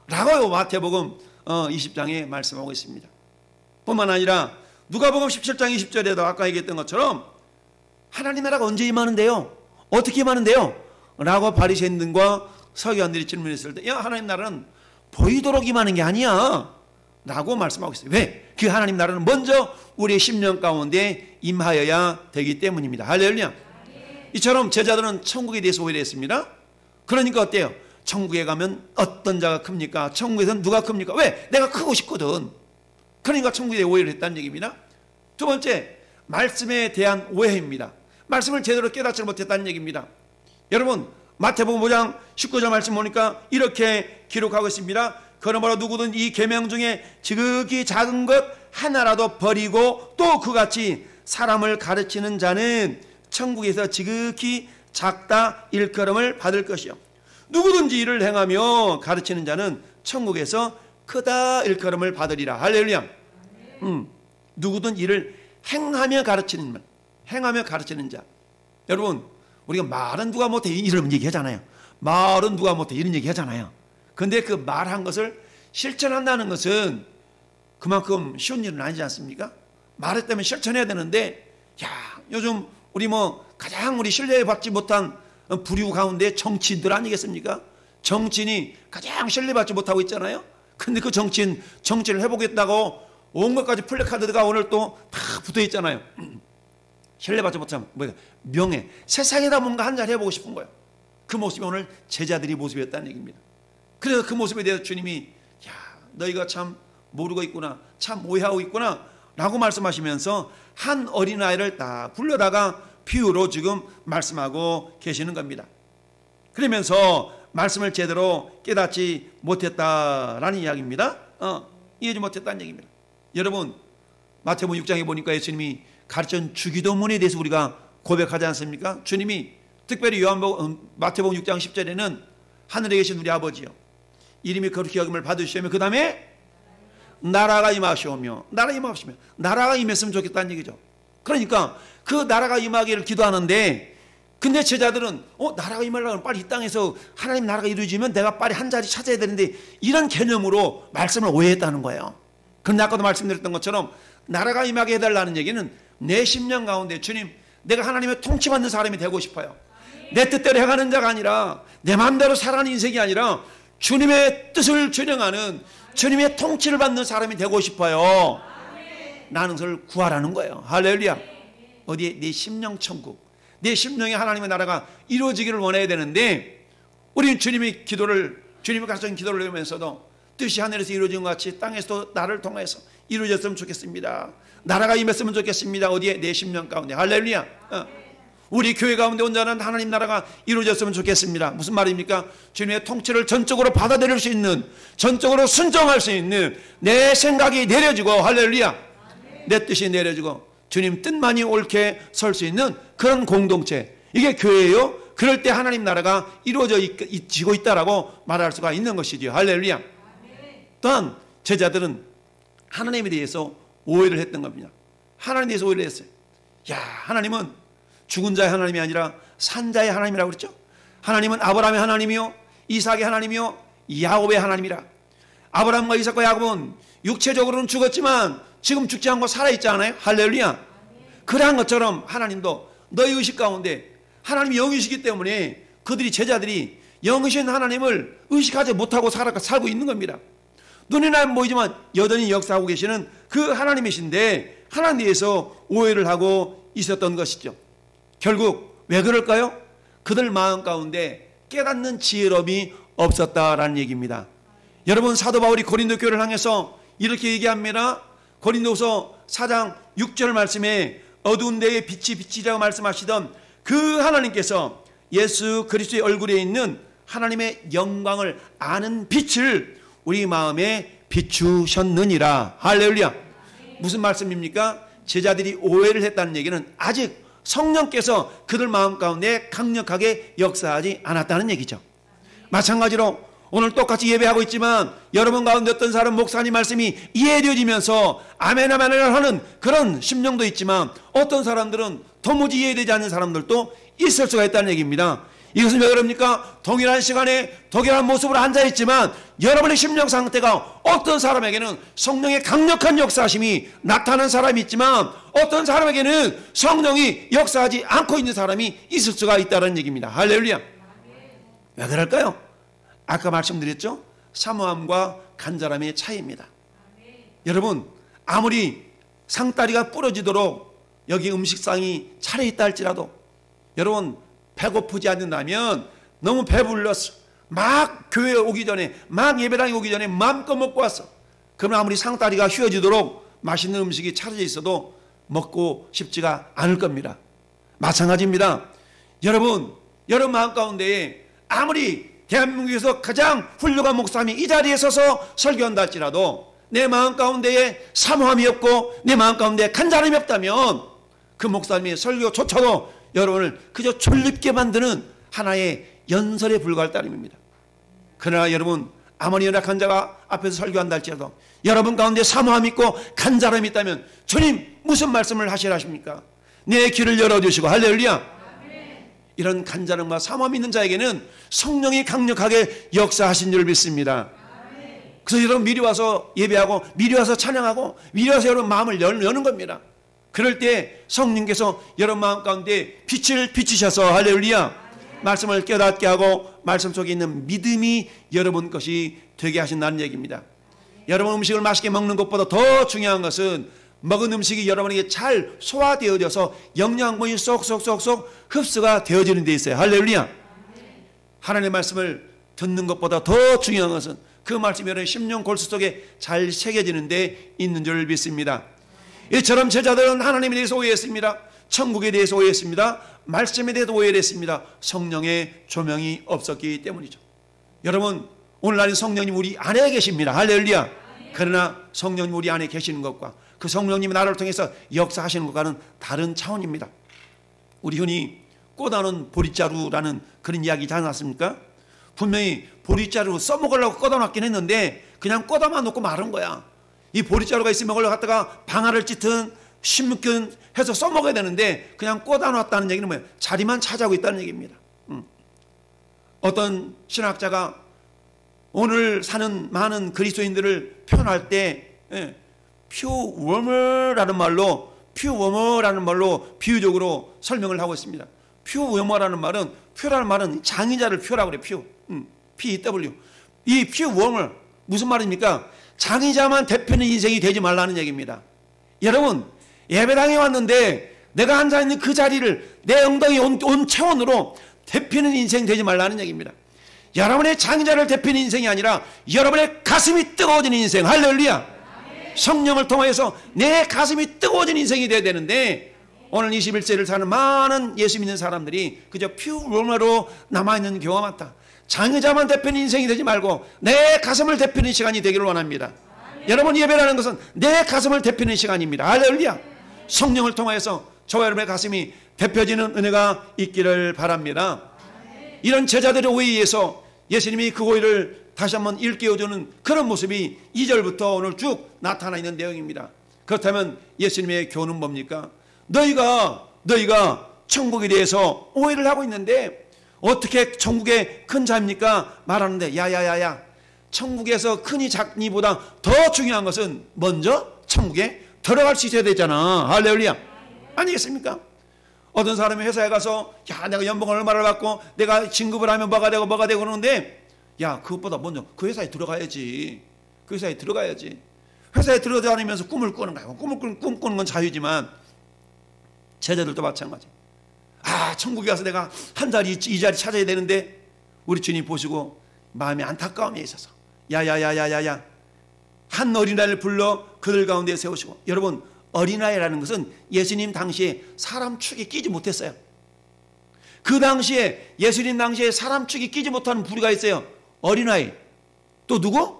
라고 마태복음 20장에 말씀하고 있습니다. 뿐만 아니라 누가복음 17장 20절에도 아까 얘기했던 것처럼 하나님 나라가 언제 임하는데요? 어떻게 임하는데요? 라고 바리새인들과 서기관들이 질문했을 때, 하나님 나라는 보이도록 임하는 게 아니야 라고 말씀하고 있어요. 왜? 그 하나님 나라는 먼저 우리의 심령 가운데 임하여야 되기 때문입니다. 할렐루야. 이처럼 제자들은 천국에 대해서 오해를 했습니다. 그러니까 어때요? 천국에 가면 어떤 자가 큽니까? 천국에서는 누가 큽니까? 왜? 내가 크고 싶거든. 그러니까 천국에 대해 오해를 했다는 얘기입니다. 두 번째, 말씀에 대한 오해입니다. 말씀을 제대로 깨닫지 못했다는 얘기입니다. 여러분, 마태복음 5장 19절 말씀 보니까 이렇게 기록하고 있습니다. 그러므로 누구든 이 계명 중에 지극히 작은 것 하나라도 버리고 또 그같이 사람을 가르치는 자는 천국에서 지극히 작다 일컬음을 받을 것이요. 누구든지 이를 행하며 가르치는 자는 천국에서 크다 일컬음을 받으리라. 할렐루야. 누구든 이를 행하며 가르치는 자. 여러분, 우리가 말은 누가 못해 이런 얘기 하잖아요. 말은 누가 못해 이런 얘기 하잖아요. 근데 그 말한 것을 실천한다는 것은 그만큼 쉬운 일은 아니지 않습니까? 말했다면 실천해야 되는데, 야, 요즘 우리 가장 우리 신뢰받지 못한 부류 가운데 정치인들 아니겠습니까? 정치인이 가장 신뢰받지 못하고 있잖아요. 근데 그 정치를 해보겠다고 온 것까지 플래카드가 오늘 또 다 붙어 있잖아요. 신뢰받지 못하면 명예, 세상에다 뭔가 한 자리 해보고 싶은 거예요. 그 모습이 오늘 제자들이 모습이었다는 얘기입니다. 그래서 그 모습에 대해서 주님이, 야, 너희가 참 모르고 있구나, 참 오해하고 있구나 라고 말씀하시면서 한 어린아이를 딱 불러다가 비유로 지금 말씀하고 계시는 겁니다. 그러면서 말씀을 제대로 깨닫지 못했다라는 이야기입니다. 이해하지 못했다는 얘기입니다. 여러분, 마태복음 6장에 보니까 예수님이 가르친 주기도문에 대해서 우리가 고백하지 않습니까? 주님이 특별히 마태복음 6장 10절에는 하늘에 계신 우리 아버지요, 이름이 거룩히 여김을 받으시오며 그 다음에 나라가 임하시오며, 나라가 임했으면 좋겠다는 얘기죠. 그러니까 그 나라가 임하기를 기도하는데, 근데 제자들은 나라가 임하려면 빨리 이 땅에서 하나님 나라가 이루어지면 내가 빨리 한 자리 찾아야 되는데, 이런 개념으로 말씀을 오해했다는 거예요. 그런데 아까도 말씀드렸던 것처럼 나라가 임하게 해달라는 얘기는 내 심령 가운데, 주님, 내가 하나님의 통치받는 사람이 되고 싶어요. 내 뜻대로 해가는 자가 아니라, 내 마음대로 살아가는 인생이 아니라 주님의 뜻을 준행하는, 주님의 통치를 받는 사람이 되고 싶어요. 나는 그걸 구하라는 거예요. 할렐루야. 어디에? 내 심령 천국, 내 심령에 하나님의 나라가 이루어지기를 원해야 되는데, 우리는 주님이 가르친 기도를 외우면서도 뜻이 하늘에서 이루어진 것 같이 땅에서도 나를 통해서 이루어졌으면 좋겠습니다. 나라가 임했으면 좋겠습니다. 어디에? 내 심령 가운데. 할렐루야. 우리 교회 가운데 온전한 하나님 나라가 이루어졌으면 좋겠습니다. 무슨 말입니까? 주님의 통치를 전적으로 받아들일 수 있는, 전적으로 순종할 수 있는 내 생각이 내려지고, 할렐루야, 내 뜻이 내려지고 주님 뜻만이 옳게 설 수 있는 그런 공동체, 이게 교회예요. 그럴 때 하나님 나라가 이루어지고 있다라고 말할 수가 있는 것이죠. 할렐루야. 또한 제자들은 하나님에 대해서 오해를 했던 겁니다. 하나님에 대해서 오해를 했어요. 야, 하나님은 죽은 자의 하나님이 아니라 산 자의 하나님이라고 그랬죠. 하나님은 아브라함의 하나님이요, 이삭의 하나님이요, 야곱의 하나님이라. 아브라함과 이삭과 야곱은 육체적으로는 죽었지만 지금 죽지 않고 살아있지 않아요? 할렐루야. 그러한 것처럼 하나님도 너희 의식 가운데 하나님이 영이시기 때문에 그들이, 제자들이 영이신 하나님을 의식하지 못하고 살고 있는 겁니다. 눈에는 안 보이지만 여전히 역사하고 계시는 그 하나님이신데 하나님에 대해서 오해를 하고 있었던 것이죠. 결국 왜 그럴까요? 그들 마음 가운데 깨닫는 지혜로움이 없었다라는 얘기입니다. 여러분, 사도 바울이 고린도 교회를 향해서 이렇게 얘기합니다. 고린도서 4장 6절 말씀에 어두운 데에 빛이 비치라고 말씀하시던 그 하나님께서 예수 그리스도의 얼굴에 있는 하나님의 영광을 아는 빛을 우리 마음에 비추셨느니라. 할렐루야. 무슨 말씀입니까? 제자들이 오해를 했다는 얘기는 아직 성령께서 그들 마음 가운데 강력하게 역사하지 않았다는 얘기죠. 마찬가지로 오늘 똑같이 예배하고 있지만 여러분 가운데 어떤 사람 목사님 말씀이 이해되어지면서 아멘 아멘을 하는 그런 심령도 있지만 어떤 사람들은 도무지 이해되지 않는 사람들도 있을 수가 있다는 얘기입니다. 이것은 왜 그럽니까? 동일한 시간에 동일한 모습으로 앉아있지만 여러분의 심령 상태가 어떤 사람에게는 성령의 강력한 역사하심이 나타나는 사람이 있지만 어떤 사람에게는 성령이 역사하지 않고 있는 사람이 있을 수가 있다는 얘기입니다. 할렐루야. 왜 그럴까요? 아까 말씀드렸죠? 사모함과 간절함의 차이입니다. 여러분, 아무리 상다리가 부러지도록 여기 음식상이 차려있다 할지라도 여러분 배고프지 않는다면 너무 배불렀어, 막 교회에 오기 전에, 막 예배당에 오기 전에 마음껏 먹고 왔어. 그러면 아무리 상다리가 휘어지도록 맛있는 음식이 차려져 있어도 먹고 싶지가 않을 겁니다. 마찬가지입니다. 여러분 마음 가운데에 아무리 대한민국에서 가장 훌륭한 목사님이 이 자리에 서서 설교한다 할지라도 내 마음 가운데에 사모함이 없고 내 마음 가운데에 간절함이 없다면 그 목사님의 설교조차도 여러분을 그저 졸립게 만드는 하나의 연설에 불과할 따름입니다. 그러나 여러분, 아무리 연약한 자가 앞에서 설교한다 할지라도 여러분 가운데 사모함이 있고 간절함이 있다면 주님 무슨 말씀을 하시라 하십니까? 내 귀를 열어주시고 할렐루야. 이런 간절함과 사모함이 있는 자에게는 성령이 강력하게 역사하신 줄 믿습니다. 그래서 여러분 미리 와서 예배하고 미리 와서 찬양하고 미리 와서 여러분 마음을 여는 겁니다. 그럴 때 성령께서 여러분 마음 가운데 빛을 비추셔서 할렐루야 말씀을 깨닫게 하고 말씀 속에 있는 믿음이 여러분 것이 되게 하신다는 얘기입니다. 여러분 음식을 맛있게 먹는 것보다 더 중요한 것은 먹은 음식이 여러분에게 잘 소화되어져서 영양분이 쏙쏙쏙쏙 흡수가 되어지는 데 있어요. 할렐루야. 하나님의 말씀을 듣는 것보다 더 중요한 것은 그 말씀이 여러분의 심령 골수 속에 잘 새겨지는 데 있는 줄 믿습니다. 이처럼 제자들은 하나님에 대해서 오해했습니다. 천국에 대해서 오해했습니다. 말씀에 대해서 오해를 했습니다. 성령의 조명이 없었기 때문이죠. 여러분 오늘날 성령님 우리 안에 계십니다. 할렐루야. 그러나 성령님 우리 안에 계시는 것과 그 성령님이 나를 통해서 역사하시는 것과는 다른 차원입니다. 우리 흔히 꽂아놓은 보리자루라는 그런 이야기 잘 나왔습니까? 분명히 보리자루 써먹으려고 꽂아놨긴 했는데 그냥 꽂아만 놓고 마른 거야. 이 보리자루가 있으면 그걸 갖다가 방아를 찢든 심근 해서 써먹어야 되는데 그냥 꽂아놨다는 얘기는 뭐예요? 자리만 차지하고 있다는 얘기입니다. 어떤 신학자가 오늘 사는 많은 그리스도인들을 표현할 때 퓨워머라는 말로 비유적으로 설명을 하고 있습니다. 퓨워머라는 말은 퓨라는 말은 장의자를 퓨라고 그래요. 퓨. PW. 이 퓨워머 무슨 말입니까? 장의자만 대표는 인생이 되지 말라는 얘기입니다. 여러분 예배당에 왔는데 내가 앉아있는 그 자리를 내 엉덩이 온 체온으로 대표는 인생 되지 말라는 얘기입니다. 여러분의 장의자를 대표는 인생이 아니라 여러분의 가슴이 뜨거워지는 인생. 할렐루야. 성령을 통해서 내 가슴이 뜨거워진 인생이 되어야 되는데 오늘 21세기를 사는 많은 예수 믿는 사람들이 그저 퓨로마로 남아있는 경우가 많다. 장의자만 대표는 인생이 되지 말고 내 가슴을 대표는 시간이 되기를 원합니다. 여러분 예배라는 것은 내 가슴을 대표는 시간입니다. 할렐루야. 성령을 통해서 저와 여러분의 가슴이 대표지는 은혜가 있기를 바랍니다. 이런 제자들의 오해에 의해서 예수님이 그 오해를 다시 한번 일깨워주는 그런 모습이 2절부터 오늘 쭉 나타나 있는 내용입니다. 그렇다면 예수님의 교훈은 뭡니까? 너희가 천국에 대해서 오해를 하고 있는데 어떻게 천국의 큰 자입니까? 말하는데 야야야야 천국에서 크니 작니보다 더 중요한 것은 먼저 천국에 들어갈 수 있어야 되잖아. 할렐루야. 아니겠습니까? 어떤 사람이 회사에 가서 야 내가 연봉을 얼마를 받고 내가 진급을 하면 뭐가 되고 그러는데 야 그것보다 먼저 그 회사에 들어가야지. 그 회사에 들어가야지. 회사에 들어다니면서 꿈을 꾸는 거야. 꿈 꾸는 건 자유지만 제자들도 마찬가지. 아 천국에 가서 내가 한 자리 이 자리 찾아야 되는데 우리 주님 보시고 마음에 안타까움이 있어서 야야야야야야 한 어린아이를 불러 그들 가운데 세우시고 여러분 어린아이라는 것은 예수님 당시에 사람 축에 끼지 못했어요. 그 당시에 예수님 당시에 사람 축에 끼지 못하는 부류가 있어요. 어린아이 또 누구?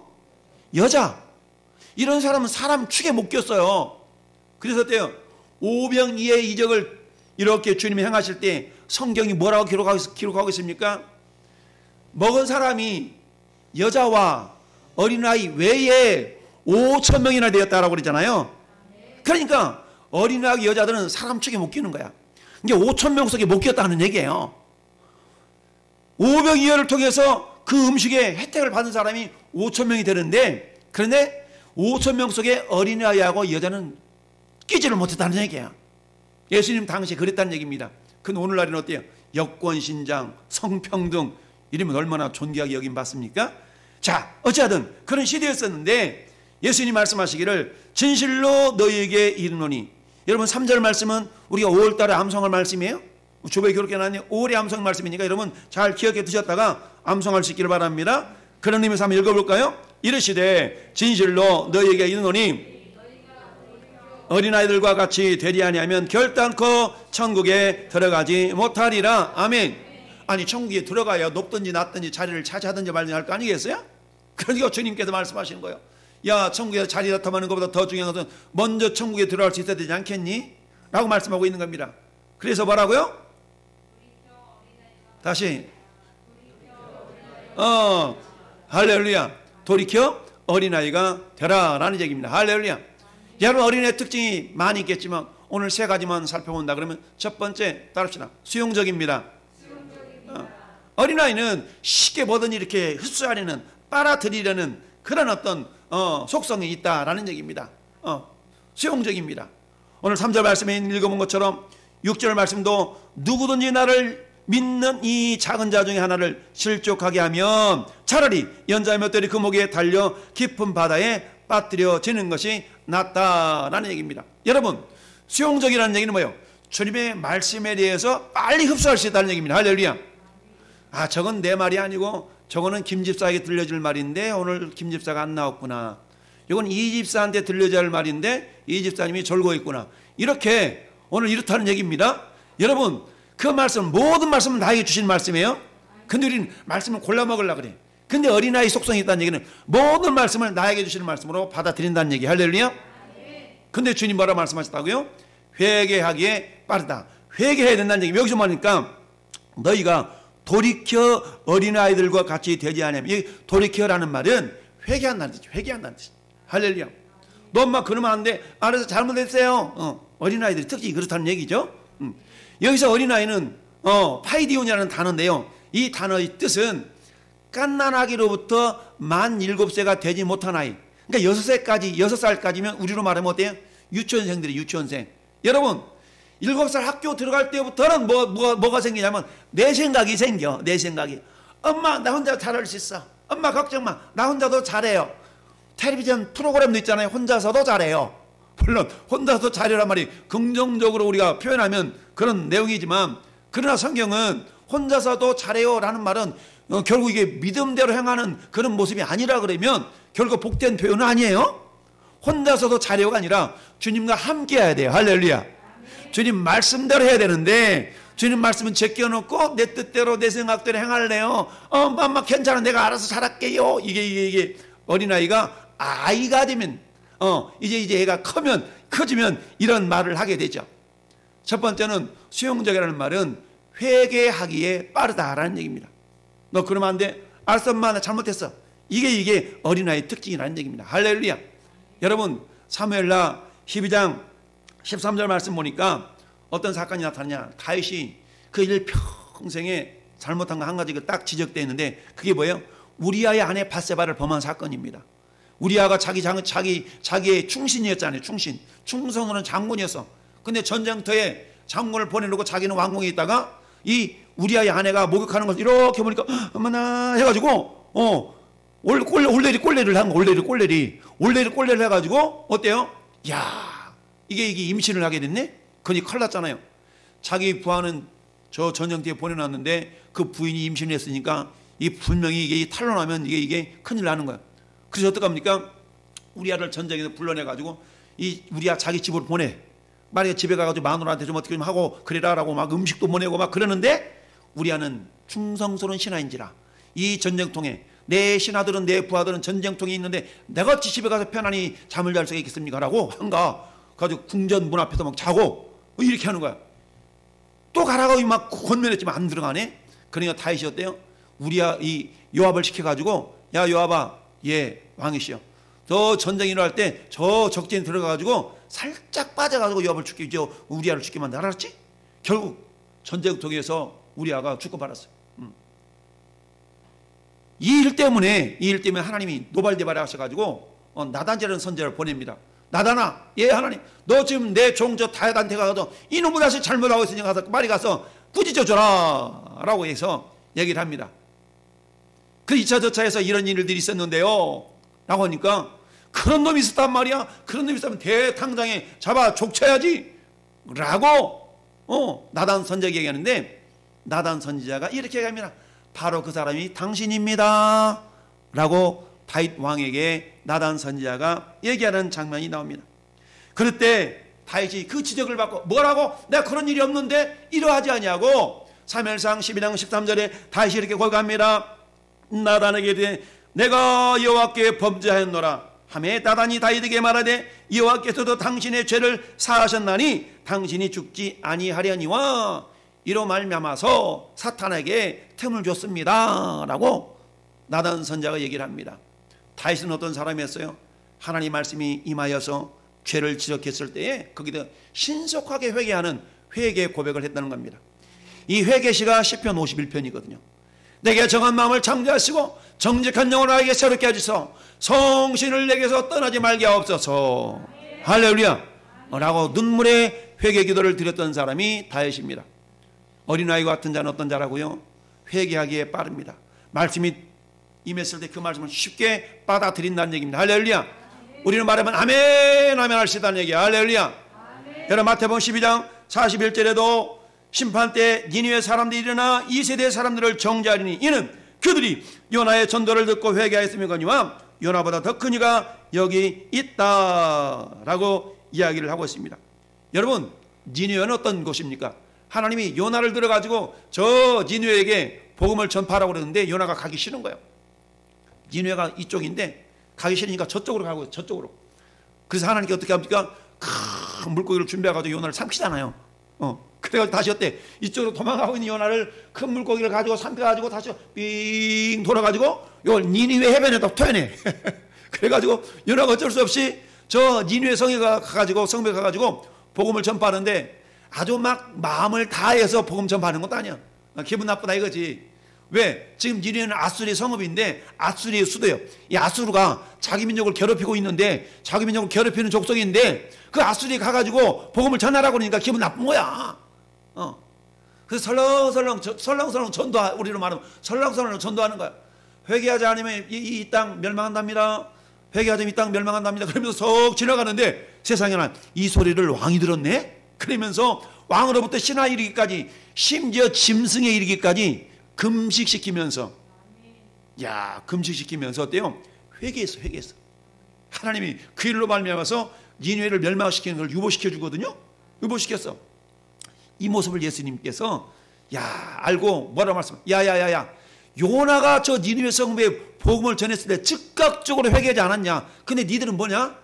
여자. 이런 사람은 사람 축에 못 꼈어요. 그래서 어때요? 오병이의 이적을 이렇게 주님이 행하실 때 성경이 뭐라고 기록하고 있습니까? 먹은 사람이 여자와 어린아이 외에 5천 명이나 되었다라고 그러잖아요. 그러니까 어린아이 여자들은 사람 축에 못 끼는 거야. 이게 5천 명 속에 못 끼었다는 얘기예요. 오병이어를 통해서 그 음식의 혜택을 받은 사람이 5천 명이 되는데 그런데 5천 명 속에 어린아이하고 여자는 끼지를 못했다는 얘기야. 예수님 당시에 그랬다는 얘기입니다. 근데 오늘날은 어때요? 여권신장, 성평등 이러면 얼마나 존귀하게 여김 받습니까? 자 어찌하든 그런 시대였었는데 예수님이 말씀하시기를 진실로 너희에게 이르노니 여러분 3절 말씀은 우리가 5월달에 암송할 말씀이에요. 주보에 그렇게 나왔는데 5월에 암송 말씀이니까 여러분 잘 기억해 두셨다가 암송할 수 있기를 바랍니다. 그런 의미에서 한번 읽어볼까요? 이르시되 진실로 너희에게 이르노니 어린아이들과 같이 되리 아니하면 결단코 천국에 들어가지 못하리라. 아멘. 아니 천국에 들어가야 높든지 낮든지 자리를 차지하든지 말든지 할 거 아니겠어요? 그러니까 주님께서 말씀하시는 거예요. 야 천국에서 자리 나타나는 것보다 더 중요한 것은 먼저 천국에 들어갈 수 있어야 되지 않겠니? 라고 말씀하고 있는 겁니다. 그래서 뭐라고요? 다시 할렐루야. 돌이켜 어린아이가 되라라는 얘기입니다. 할렐루야. 여러분, 어린아이의 특징이 많이 있겠지만 오늘 세 가지만 살펴본다 그러면 첫 번째 따릅시다. 수용적입니다. 어린아이는 쉽게 뭐든 이렇게 흡수하려는, 빨아들이려는 그런 어떤 속성이 있다라는 얘기입니다. 수용적입니다. 오늘 3절 말씀에 읽어본 것처럼 6절 말씀도 누구든지 나를 믿는 이 작은 자 중에 하나를 실족하게 하면 차라리 연자의 맷돌이 그 목에 달려 깊은 바다에 빠뜨려지는 것이 낫다라는 얘기입니다. 여러분, 수용적이라는 얘기는 뭐예요? 주님의 말씀에 대해서 빨리 흡수할 수 있다는 얘기입니다. 할렐루야. 저건 내 말이 아니고 저거는 김 집사에게 들려줄 말인데 오늘 김 집사가 안 나왔구나. 이건 이 집사한테 들려줘야 할 말인데 이 집사님이 졸고 있구나. 이렇게 오늘 이렇다는 얘기입니다. 여러분, 그 말씀, 모든 말씀은 나에게 주신 말씀이에요. 근데 우리는 말씀을 골라 먹으려고 그래. 근데 어린아이 속성이 있다는 얘기는 모든 말씀을 나에게 주시는 말씀으로 받아들인다는 얘기. 할렐루야. 근데 주님 뭐라 말씀하셨다고요? 회개하기에 빠르다. 회개해야 된다는 얘기. 여기서 말하니까 너희가 돌이켜 어린아이들과 같이 되지 않으면, 이 돌이켜라는 말은 회개한다는 뜻이죠. 회개한다는 뜻. 할렐루야. 너 엄마 그러면 안 돼. 알아서 잘못했어요. 어린아이들이 특히 그렇다는 얘기죠. 여기서 어린아이는 파이디온이라는 단어인데요. 이 단어의 뜻은 갓난아기로부터 만 7세가 되지 못한 아이. 그러니까 6살까지면 우리로 말하면 어때요? 유치원생들이 유치원생. 여러분, 7살 학교 들어갈 때부터는 뭐가 생기냐면 내 생각이 생겨. 내 생각이. 엄마 나 혼자 잘할 수 있어. 엄마 걱정 마. 나 혼자도 잘해요. 텔레비전 프로그램도 있잖아요. 혼자서도 잘해요. 물론 혼자서 잘해란 말이 긍정적으로 우리가 표현하면 그런 내용이지만, 그러나 성경은 혼자서도 잘해요 라는 말은 결국 이게 믿음대로 행하는 그런 모습이 아니라 그러면 결국 복된 표현은 아니에요. 혼자서도 잘해요가 아니라 주님과 함께 해야 돼요. 할렐루야. 주님 말씀대로 해야 되는데 주님 말씀은 제껴놓고 내 뜻대로 내 생각대로 행할래요. 엄마 괜찮아, 내가 알아서 잘할게요. 이게 어린아이가 아이가 되면 이제 애가 커지면 이런 말을 하게 되죠. 첫 번째는 수용적이라는 말은 회개하기에 빠르다라는 얘기입니다. 너 그러면 안 돼. 알았어 엄마 나 잘못했어. 이게 어린아이의 특징이라는 얘기입니다. 할렐루야. 여러분, 사무엘하 12장 13절 말씀 보니까 어떤 사건이 나타나냐. 다윗이 그 일 평생에 잘못한 거 한 가지가 딱 지적되어 있는데 그게 뭐예요? 우리아의 아내 밧세바를 범한 사건입니다. 우리아가 자기의 충신이었잖아요. 충성으로는 장군이었어. 근데 전쟁터에 장군을 보내놓고 자기는 왕궁에 있다가 이 우리아의 아내가 목욕하는 것을 이렇게 보니까 어머나 해가지고 올레리를 한 거. 올레리를 해가지고 어때요? 야, 이게 임신을 하게 됐네. 그니 큰일 났잖아요. 자기 부하는 저 전쟁터에 보내놨는데 그 부인이 임신을 했으니까 이 분명히 이게 탄로나면 이게 큰일 나는 거야. 그래서 어떡합니까? 우리아를 전쟁에서 불러내가지고 이 우리아 자기 집으로 보내. 만약에 집에 가가지고 마누라한테 좀 어떻게 좀 하고 그래라라고 막 음식도 보내고 막 그러는데 우리아는 충성스러운 신하인지라 이 전쟁통에 내 신하들은 내 부하들은 전쟁통에 있는데 내가 어찌 집에 가서 편안히 잠을 잘 수가 있겠습니까? 라고 한가 가지고 궁전 문 앞에서 막 자고 이렇게 하는 거야. 또 가라고 막 권면했지만 안 들어가네. 그러니까 다윗이 어때요? 우리아 이 요압을 시켜가지고 야 요압아, 예 왕이시여, 저 전쟁 일어날 때 저 적진에 들어가가지고 살짝 빠져가지고 요압을 죽이죠. 우리아를 죽게 만들 알았지? 결국 전쟁통에서 우리아가 죽고 말았어요. 이 일 때문에 하나님이 노발대발을 하셔가지고 나단이라는 선지자를 보냅니다. 나단아, 예 하나님, 너 지금 내 종 저 다윗한테 가서 이놈의 자식 잘못하고 있으니까 가서 빨리 가서 꾸짖어줘라 라고 해서 얘기를 합니다. 그 2차 저차에서 이런 일들이 있었는데요 라고 하니까 그런 놈이 있었단 말이야. 그런 놈이 있으면 대탕장에 잡아 족쳐야지 라고 나단 선지자에게 얘기하는데 나단 선지자가 이렇게 얘기합니다. 바로 그 사람이 당신입니다 라고 다윗 왕에게 나단 선지자가 얘기하는 장면이 나옵니다. 그럴 때 다윗이 그 지적을 받고 뭐라고? 내가 그런 일이 없는데 이러하지 아니하고 사무엘상 12장 13절에 다윗이 이렇게 고백합니다. 나단에게 이르되 내가 여호와께 범죄하였노라 하매 나단이 다윗에게 말하되 여호와께서도 당신의 죄를 사하셨나니 당신이 죽지 아니하려니와 이로 말미암아서 사탄에게 틈을 줬습니다 라고 나단 선지자가 얘기를 합니다. 다윗은 어떤 사람이었어요? 하나님 말씀이 임하여서 죄를 지적했을 때에 거기다 신속하게 회개하는 회개 고백을 했다는 겁니다. 이 회개시가 시편 51편이거든요. 내게 정한 마음을 창조하시고 정직한 영을 나에게 새롭게 하시소 성신을 내게서 떠나지 말게 하옵소서. 할렐루야 라고 눈물의 회개 기도를 드렸던 사람이 다윗입니다. 어린아이와 같은 자는 어떤 자라고요? 회개하기에 빠릅니다. 말씀이 임했을 때 그 말씀을 쉽게 받아들인다는 얘기입니다. 할렐루야. 우리는 말하면 아멘 아멘 할 수 있다는 얘기야. 할렐루야. 여러분 마태복음 12장 41절에도 심판 때 니느웨 사람들이 일어나 이 세대 사람들을 정죄하리니 이는 그들이 요나의 전도를 듣고 회개하였음이거니와 요나보다 더 큰 이가 여기 있다라고 이야기를 하고 있습니다. 여러분 니느웨는 어떤 곳입니까? 하나님이 요나를 들어가지고 저 니느웨에게 복음을 전파하라고 그러는데 요나가 가기 싫은 거예요. 니느웨가 이쪽인데 가기 싫으니까 저쪽으로 가고 저쪽으로. 그래서 하나님께 어떻게 합니까? 큰 물고기를 준비해가지고 요나를 삼키잖아요. 그래가지고 다시 어때? 이쪽으로 도망가고 있는 요나를 큰 물고기를 가지고 삼켜가지고 다시 빙 돌아가지고 이걸 니느웨 해변에다 토해내. 그래가지고 요나가 어쩔 수 없이 저 니느웨 성에 가가지고 성벽에 가가지고 복음을 전파하는데 아주 막 마음을 다해서 복음 전파하는 것도 아니야. 기분 나쁘다 이거지. 왜? 지금 니느웨는 아수르의 성읍인데 아수르의 수도예요. 이 아수르가 자기 민족을 괴롭히고 있는데 자기 민족을 괴롭히는 족속인데 그 아수르에 가가지고 복음을 전하라고 그러니까 기분 나쁜 거야. 그래서 설렁설렁 전도, 우리로 말하면 설렁설렁 전도하는 거야. 회개하지 않으면 이 땅 멸망한답니다. 회개하지 이 땅 멸망한답니다. 그러면서 속 지나가는데 세상에는 이 소리를 왕이 들었네? 그러면서 왕으로부터 신하에 이르기까지 심지어 짐승에 이르기까지 금식시키면서 금식시키면서 어때요? 회개했어. 하나님이 그 일로 말미암아서 니느웨를 멸망시키는 걸 유보시켜 주거든요. 유보시켰어. 이 모습을 예수님께서 알고 뭐라고 말씀? 야야야야 요나가 저 니느웨 성읍에 복음을 전했을 때 즉각적으로 회개하지 않았냐? 근데 니들은 뭐냐?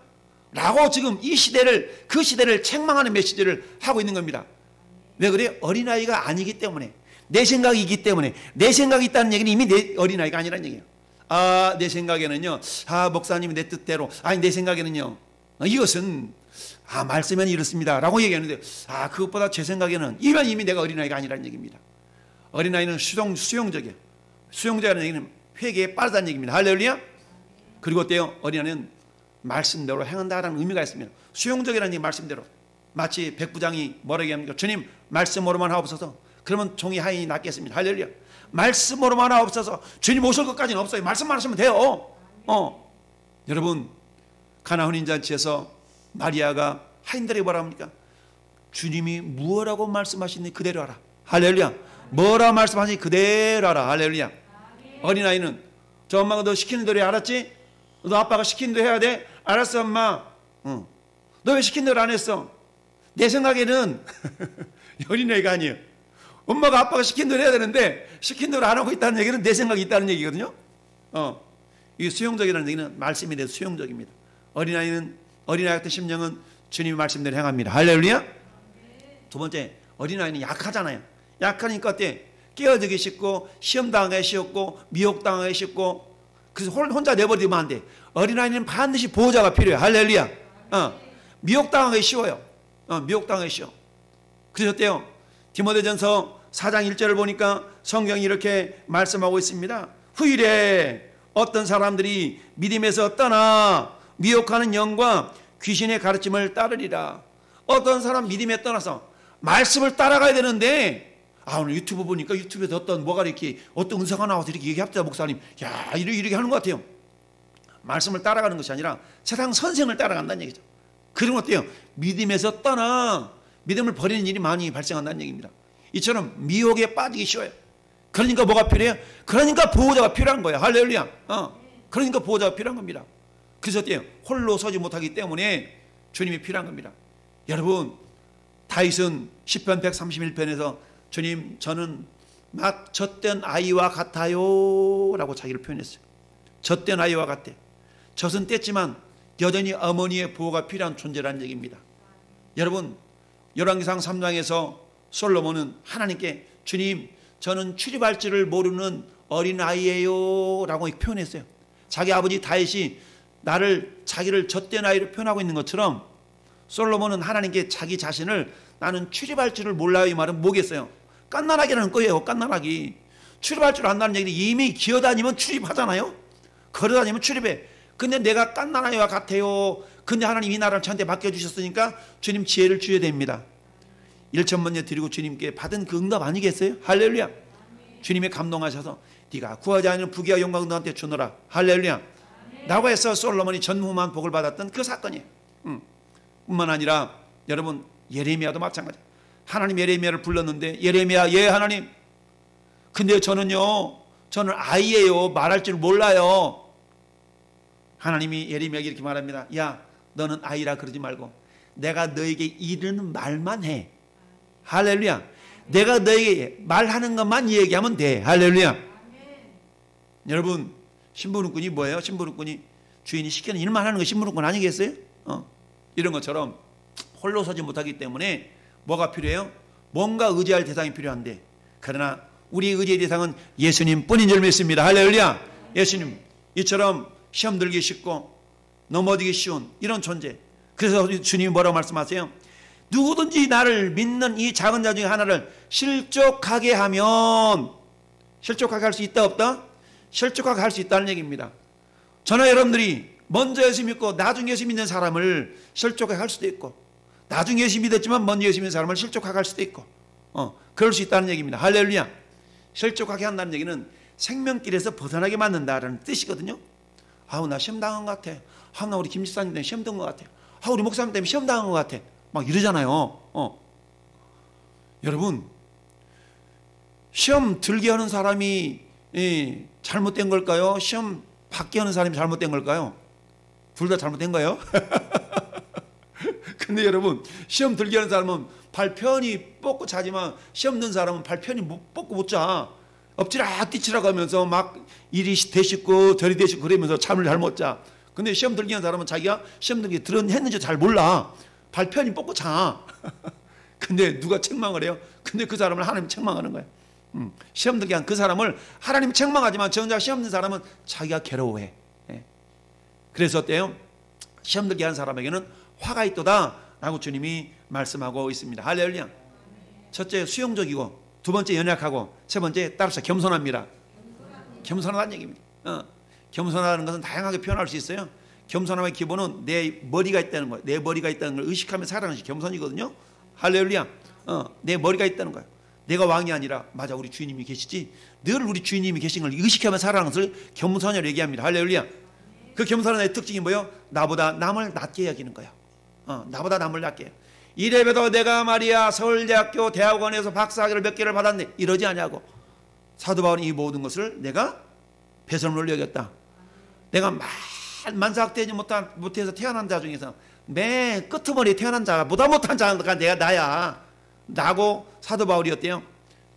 라고 지금 이 시대를 그 시대를 책망하는 메시지를 하고 있는 겁니다. 왜 그래? 어린아이가 아니기 때문에 내 생각이기 때문에 내 생각이 있다는 얘기는 이미 내 어린아이가 아니라는 얘기예요. 내 생각에는요. 목사님이 내 뜻대로 내 생각에는요. 이것은 말씀은 이렇습니다 라고 얘기하는데 그것보다 제 생각에는 이미 내가 어린아이가 아니라는 얘기입니다. 어린아이는 수용적이에요. 수용적이라는 얘기는 회개에 빠르다는 얘기입니다. 할렐루야. 그리고 어때요? 어린아이는 말씀대로 행한다라는 의미가 있습니다. 수용적이라는 얘기 말씀대로. 마치 백부장이 뭐라고 합니까? 주님 말씀으로만 하옵소서. 그러면 종이 하인이 낫겠습니다. 할렐루야. 말씀으로만 하옵소서. 주님 오실 것까지는 없어요. 말씀만 하시면 돼요. 여러분 가나 혼인잔치에서 마리아가 하인들에게 뭐라 합니까? 주님이 무엇라고 말씀하시니 그대로 하라. 할렐루야. 뭐라 말씀하시니 그대로 하라. 할렐루야. 어린아이는 저 엄마가 너 시키는 대로 해. 알았지? 너 아빠가 시키는 대로 해야 돼. 알았어 엄마. 너 왜 시키는 대로 안 했어? 내 생각에는 어린아이가 아니에요. 엄마가 아빠가 시킨 대로 해야 되는데 시킨 대로 안 하고 있다는 얘기는 내 생각이 있다는 얘기거든요. 이 수용적이라는 얘기는 말씀에 대해서 수용적입니다. 어린아이 같은 심령은 주님의 말씀대로 행합니다. 할렐루야. 두 번째, 어린아이는 약하잖아요. 약하니까 어때? 깨어지기 쉽고 시험당하기 쉽고 미혹당하기 쉽고 그래서 혼자 내버리면 안 돼. 어린아이는 반드시 보호자가 필요해. 할렐루야. 미혹당하기 쉬워요. 미혹당하기 쉬워. 그래서 어때요? 디모데전서 4장 1절을 보니까 성경이 이렇게 말씀하고 있습니다. 후일에 어떤 사람들이 믿음에서 떠나 미혹하는 영과 귀신의 가르침을 따르리라. 어떤 사람 믿음에 떠나서 말씀을 따라가야 되는데 오늘 유튜브 보니까 유튜브에서 어떤 은사가 나와서 이렇게 얘기합니다. 목사님 이렇게 하는 것 같아요. 말씀을 따라가는 것이 아니라 세상 선생을 따라간다는 얘기죠. 그러면 어때요? 믿음에서 떠나 믿음을 버리는 일이 많이 발생한다는 얘기입니다. 이처럼 미혹에 빠지기 쉬워요. 그러니까 뭐가 필요해요? 그러니까 보호자가 필요한 거예요. 할렐루야. 그러니까 보호자가 필요한 겁니다. 그래서 어때요? 홀로 서지 못하기 때문에 주님이 필요한 겁니다. 여러분 다윗은 시편 131편에서 주님 저는 막 젖된 아이와 같아요 라고 자기를 표현했어요. 젖된 아이와 같대. 젖은 뗐지만 여전히 어머니의 보호가 필요한 존재라는 얘기입니다. 여러분 열왕기상 3장에서 솔로몬은 하나님께 주님 저는 출입할 줄을 모르는 어린아이예요 라고 표현했어요. 자기 아버지 다윗이 자기를 젖된 아이로 표현하고 있는 것처럼 솔로몬은 하나님께 자기 자신을 나는 출입할 줄을 몰라요, 이 말은 뭐겠어요? 깐난하기라는 거예요. 깐난하기. 출입할 줄 안다는 얘기는 이미 기어다니면 출입하잖아요. 걸어다니면 출입해. 근데 내가 깐난아이와 같아요. 근데 하나님 이 나라를 저한테 맡겨주셨으니까 주님 지혜를 주셔야 됩니다. 1,000번째 드리고 주님께 받은 그 응답 아니겠어요? 할렐루야. 주님이 감동하셔서 네가 구하지 않는 부귀와 영광 너한테 주노라. 할렐루야. 라고 해서 솔로몬이 전무후무한 복을 받았던 그 사건이에요. 뿐만 아니라 여러분 예레미야도 마찬가지. 하나님 예레미야를 불렀는데 예레미야, 예 하나님, 근데 저는 아이예요. 말할 줄 몰라요. 하나님이 예레미야에게 이렇게 말합니다. 야, 너는 아이라 그러지 말고 내가 너에게 이르는 말만 해. 할렐루야. 내가 너에게 말하는 것만 얘기하면 돼. 할렐루야. 여러분, 심부름꾼이 뭐예요? 심부름꾼이 주인이 시키는 일만 하는 거 심부름꾼 아니겠어요? 이런 것처럼 홀로 서지 못하기 때문에 뭐가 필요해요? 뭔가 의지할 대상이 필요한데, 그러나 우리 의지의 대상은 예수님 뿐인 줄 믿습니다. 할렐루야. 예수님, 이처럼 시험 들기 쉽고 넘어지기 쉬운 이런 존재. 그래서 주님이 뭐라고 말씀하세요? 누구든지 나를 믿는 이 작은 자 중에 하나를 실족하게 하면, 실족하게 할 수 있다 없다? 실족하게 할 수 있다는 얘기입니다. 저나 여러분들이 먼저 예수 믿고 나중에 예수 믿는 사람을 실족하게 할 수도 있고, 나중에 예수 믿었지만 먼저 예수 믿는 사람을 실족하게 할 수도 있고, 그럴 수 있다는 얘기입니다. 할렐루야. 실족하게 한다는 얘기는 생명길에서 벗어나게 만든다는 뜻이거든요. 아우, 나 시험 당한 것 같아. 아우, 나 우리 김 집사님 때문에 시험 든 것 같아. 아우, 우리 목사님 때문에 시험 당한 것 같아. 막 이러잖아요. 여러분, 시험 들게 하는 사람이 잘못된 걸까요? 시험 받게 하는 사람이 잘못된 걸까요? 둘 다 잘못된 거예요? 근데 여러분, 시험 들게 하는 사람은 발 편히 뻗고 자지만 시험 든 사람은 발 편히 뻗고 못 자. 엎치락 뒤치락 하면서 막 이리 되시고 저리 되시고 그러면서 잠을 잘 못 자. 근데 시험 들게 하는 사람은 자기가 시험 들게 했는지 잘 몰라. 발 편히 뻗고 자. 근데 누가 책망을 해요? 근데 그 사람을 하나님 책망하는 거예요. 시험 들게 한 그 사람을 하나님 책망하지만 정작 시험 든 사람은 자기가 괴로워해. 그래서 어때요? 시험 들게 한 사람에게는 화가 있도다 라고 주님이 말씀하고 있습니다. 할렐루야. 첫째, 수용적이고, 두 번째, 연약하고, 세 번째, 따라서 겸손합니다. 겸손하다는 얘기입니다. 겸손하다는 것은 다양하게 표현할 수 있어요. 겸손함의 기본은 내 머리가 있다는 거예요. 내 머리가 있다는 걸 의식하며 살아가는 것이 겸손이거든요. 할렐루야. 내 머리가 있다는 거예요. 내가 왕이 아니라, 맞아, 우리 주인님이 계시지, 늘 우리 주인님이 계신 걸 의식하며 살아가는 것을 겸손이라고 얘기합니다. 할렐루야. 그 겸손의 특징이 뭐예요? 나보다 남을 낮게 여기는 거예요. 나보다 남을 낮게. 이래봬도 내가 말이야 서울대학교 대학원에서 박사학위를 몇 개를 받았네 이러지 않냐고. 사도 바울은 이 모든 것을 내가 배설물로 여겼다. 내가 만삭되지 못해서 태어난 자 중에서 맨 끄트머리에 태어난 자가 보다 못한 자가 내가 나야 라고 사도 바울이 어때요?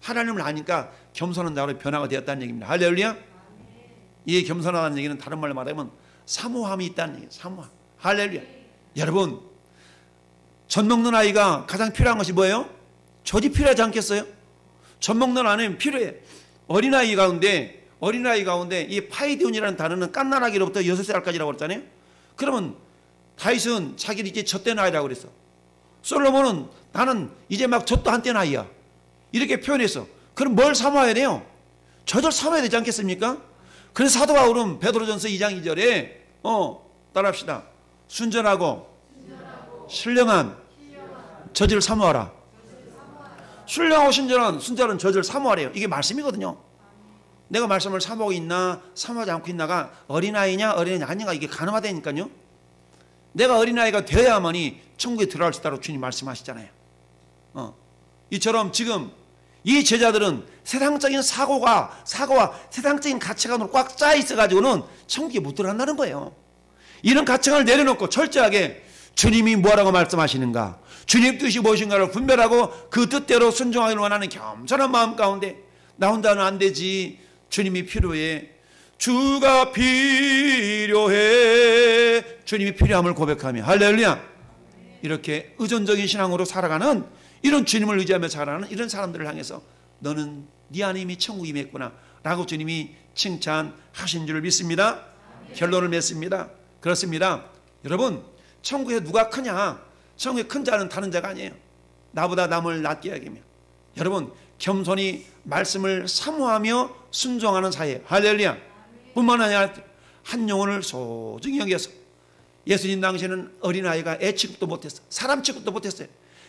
하나님을 아니까 겸손한 자로 변화가 되었다는 얘기입니다. 할렐루야. 이 겸손하다는 얘기는 다른 말로 말하면 사모함이 있다는 얘기예요. 사모함. 할렐루야. 여러분, 젖 먹는 아이가 가장 필요한 것이 뭐예요? 젖이 필요하지 않겠어요? 젖 먹는 아이는 필요해. 어린아이 가운데 이 파이디온이라는 단어는 깐난아기로부터 6살까지라고 그랬잖아요. 그러면 다윗은 자기를 이제 젖된 아이라고 그랬어. 솔로몬은 나는 이제 막 젖도 안 뗀 아이야 이렇게 표현했어. 그럼 뭘 사모해야 돼요? 젖을 사모해야 되지 않겠습니까? 그래서 사도 바울은 베드로전서 2장 2절에 따라합시다. 순전하고 신령한 젖을 사모하라. 신령하고 순전한 젖을 사모하래요. 이게 말씀이거든요. 내가 말씀을 사모하고 있나 사모하지 않고 있나가 어린아이냐 아닌가 이게 가늠하다니까요. 내가 어린아이가 되어야만이 천국에 들어갈 수 있다고 주님 말씀하시잖아요. 이처럼 지금 이 제자들은 세상적인 사고와 세상적인 가치관으로 꽉 짜 있어가지고는 천국에 못 들어간다는 거예요. 이런 가치관을 내려놓고 철저하게 주님이 뭐라고 말씀하시는가, 주님 뜻이 무엇인가를 분별하고 그 뜻대로 순종하기를 원하는 겸손한 마음 가운데 나 혼자는 안 되지, 주님이 필요해, 주가 필요해, 주님이 필요함을 고백하며 할렐루야. 이렇게 의존적인 신앙으로 살아가는 이런 주님을 의지하며 살아가는 이런 사람들을 향해서 너는 네 안에 이미 천국이 맺구나 라고 주님이 칭찬하신 줄 믿습니다. 결론을 맺습니다. 그렇습니다. 여러분, 천국에 누가 크냐? 천국에 큰 자는 다른 자가 아니에요. 나보다 남을 낮게 여기며, 여러분, 겸손히 말씀을 사모하며 순종하는 사이에, 할렐루야. 뿐만 아니라 한 영혼을 소중히 여겨서, 예수님 당시에는 어린아이가 애 취급도 못했어요. 사람 취급도 못했어요.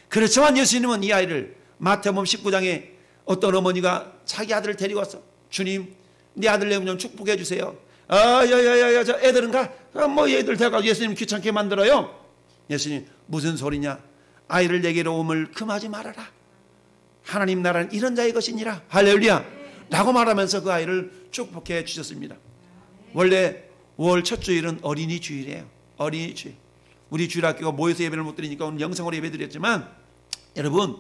그렇지만 예수님은 이 아이를 마태복음 19장에 어떤 어머니가 자기 아들을 데리고 왔어. 주님, 네 아들 내면 좀 축복해 주세요. 야야야야, 저 애들은 가. 뭐 얘들 데려가 예수님 귀찮게 만들어요. 예수님, 무슨 소리냐? 아이를 내게로 오물 금하지 말아라. 하나님 나라는 이런 자의 것이니라. 할렐루야. 라고 말하면서 그 아이를 축복해 주셨습니다. 원래 5월 첫 주일은 어린이 주일이에요. 어린이 주일. 우리 주일학교가 모여서 예배를 못 드리니까 오늘 영상으로 예배 드렸지만, 여러분,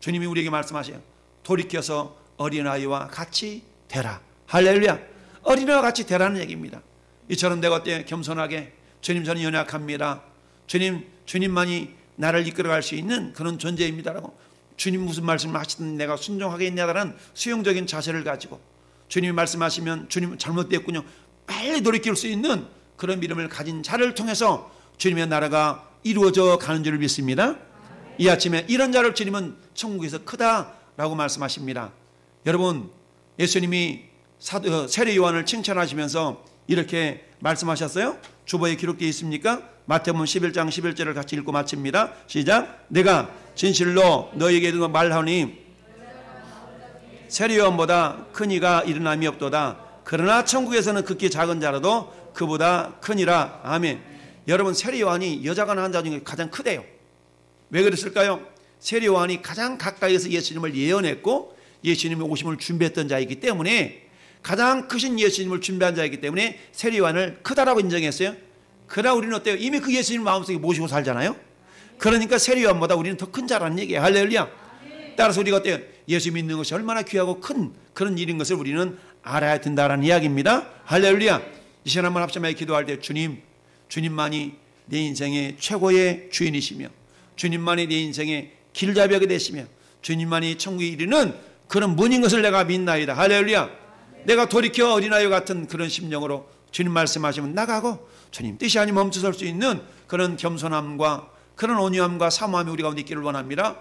주님이 우리에게 말씀하셔요. 돌이켜서 어린아이와 같이 되라. 할렐루야. 어린아이와 같이 되라는 얘기입니다. 이처럼 내가 어때 겸손하게, 주님, 저는 연약합니다. 주님, 주님만이 나를 이끌어갈 수 있는 그런 존재입니다라고, 주님 무슨 말씀을 하시든 내가 순종하겠냐라는 수용적인 자세를 가지고, 주님이 말씀하시면 주님 잘못됐군요, 빨리 돌이킬 수 있는 그런 믿음을 가진 자를 통해서 주님의 나라가 이루어져 가는 줄을 믿습니다. 이 아침에 이런 자를 주님은 천국에서 크다라고 말씀하십니다. 여러분, 예수님이 세례 요한을 칭찬하시면서 이렇게 말씀하셨어요. 주보에 기록되어 있습니까? 마태복음 11장 11절을 같이 읽고 마칩니다. 시작. 내가 진실로 너에게 말하니 세례 요한보다 큰 이가 일어남이 없도다. 그러나 천국에서는 극히 작은 자라도 그보다 크니라. 아멘. 여러분, 세례 요한이 여자가 낳은 자 중에 가장 크대요. 왜 그랬을까요? 세례 요한이 가장 가까이에서 예수님을 예언했고 예수님의 오심을 준비했던 자이기 때문에, 가장 크신 예수님을 준비한 자이기 때문에 세례 요한을 크다라고 인정했어요. 그러나 우리는 어때요? 이미 그 예수님을 마음속에 모시고 살잖아요. 그러니까 세례 요한보다 우리는 더 큰 자라는 얘기예요. 할렐루야. 따라서 우리가 어때요? 예수 믿는 것이 얼마나 귀하고 큰 그런 일인 것을 우리는 알아야 된다는 이야기입니다. 할렐루야. 이 시간 한번 합심하여 기도할 때, 주님, 주님만이 내 인생의 최고의 주인이시며, 주님만이 내 인생의 길잡이가 되시며, 주님만이 천국에 이르는 그런 문인 것을 내가 믿나이다. 할렐루야. 내가 돌이켜 어린아이와 같은 그런 심령으로 주님 말씀하시면 나가고 주님 뜻이 아니 멈춰설 수 있는 그런 겸손함과 그런 온유함과 사모함이 우리 가운데 있기를 원합니다.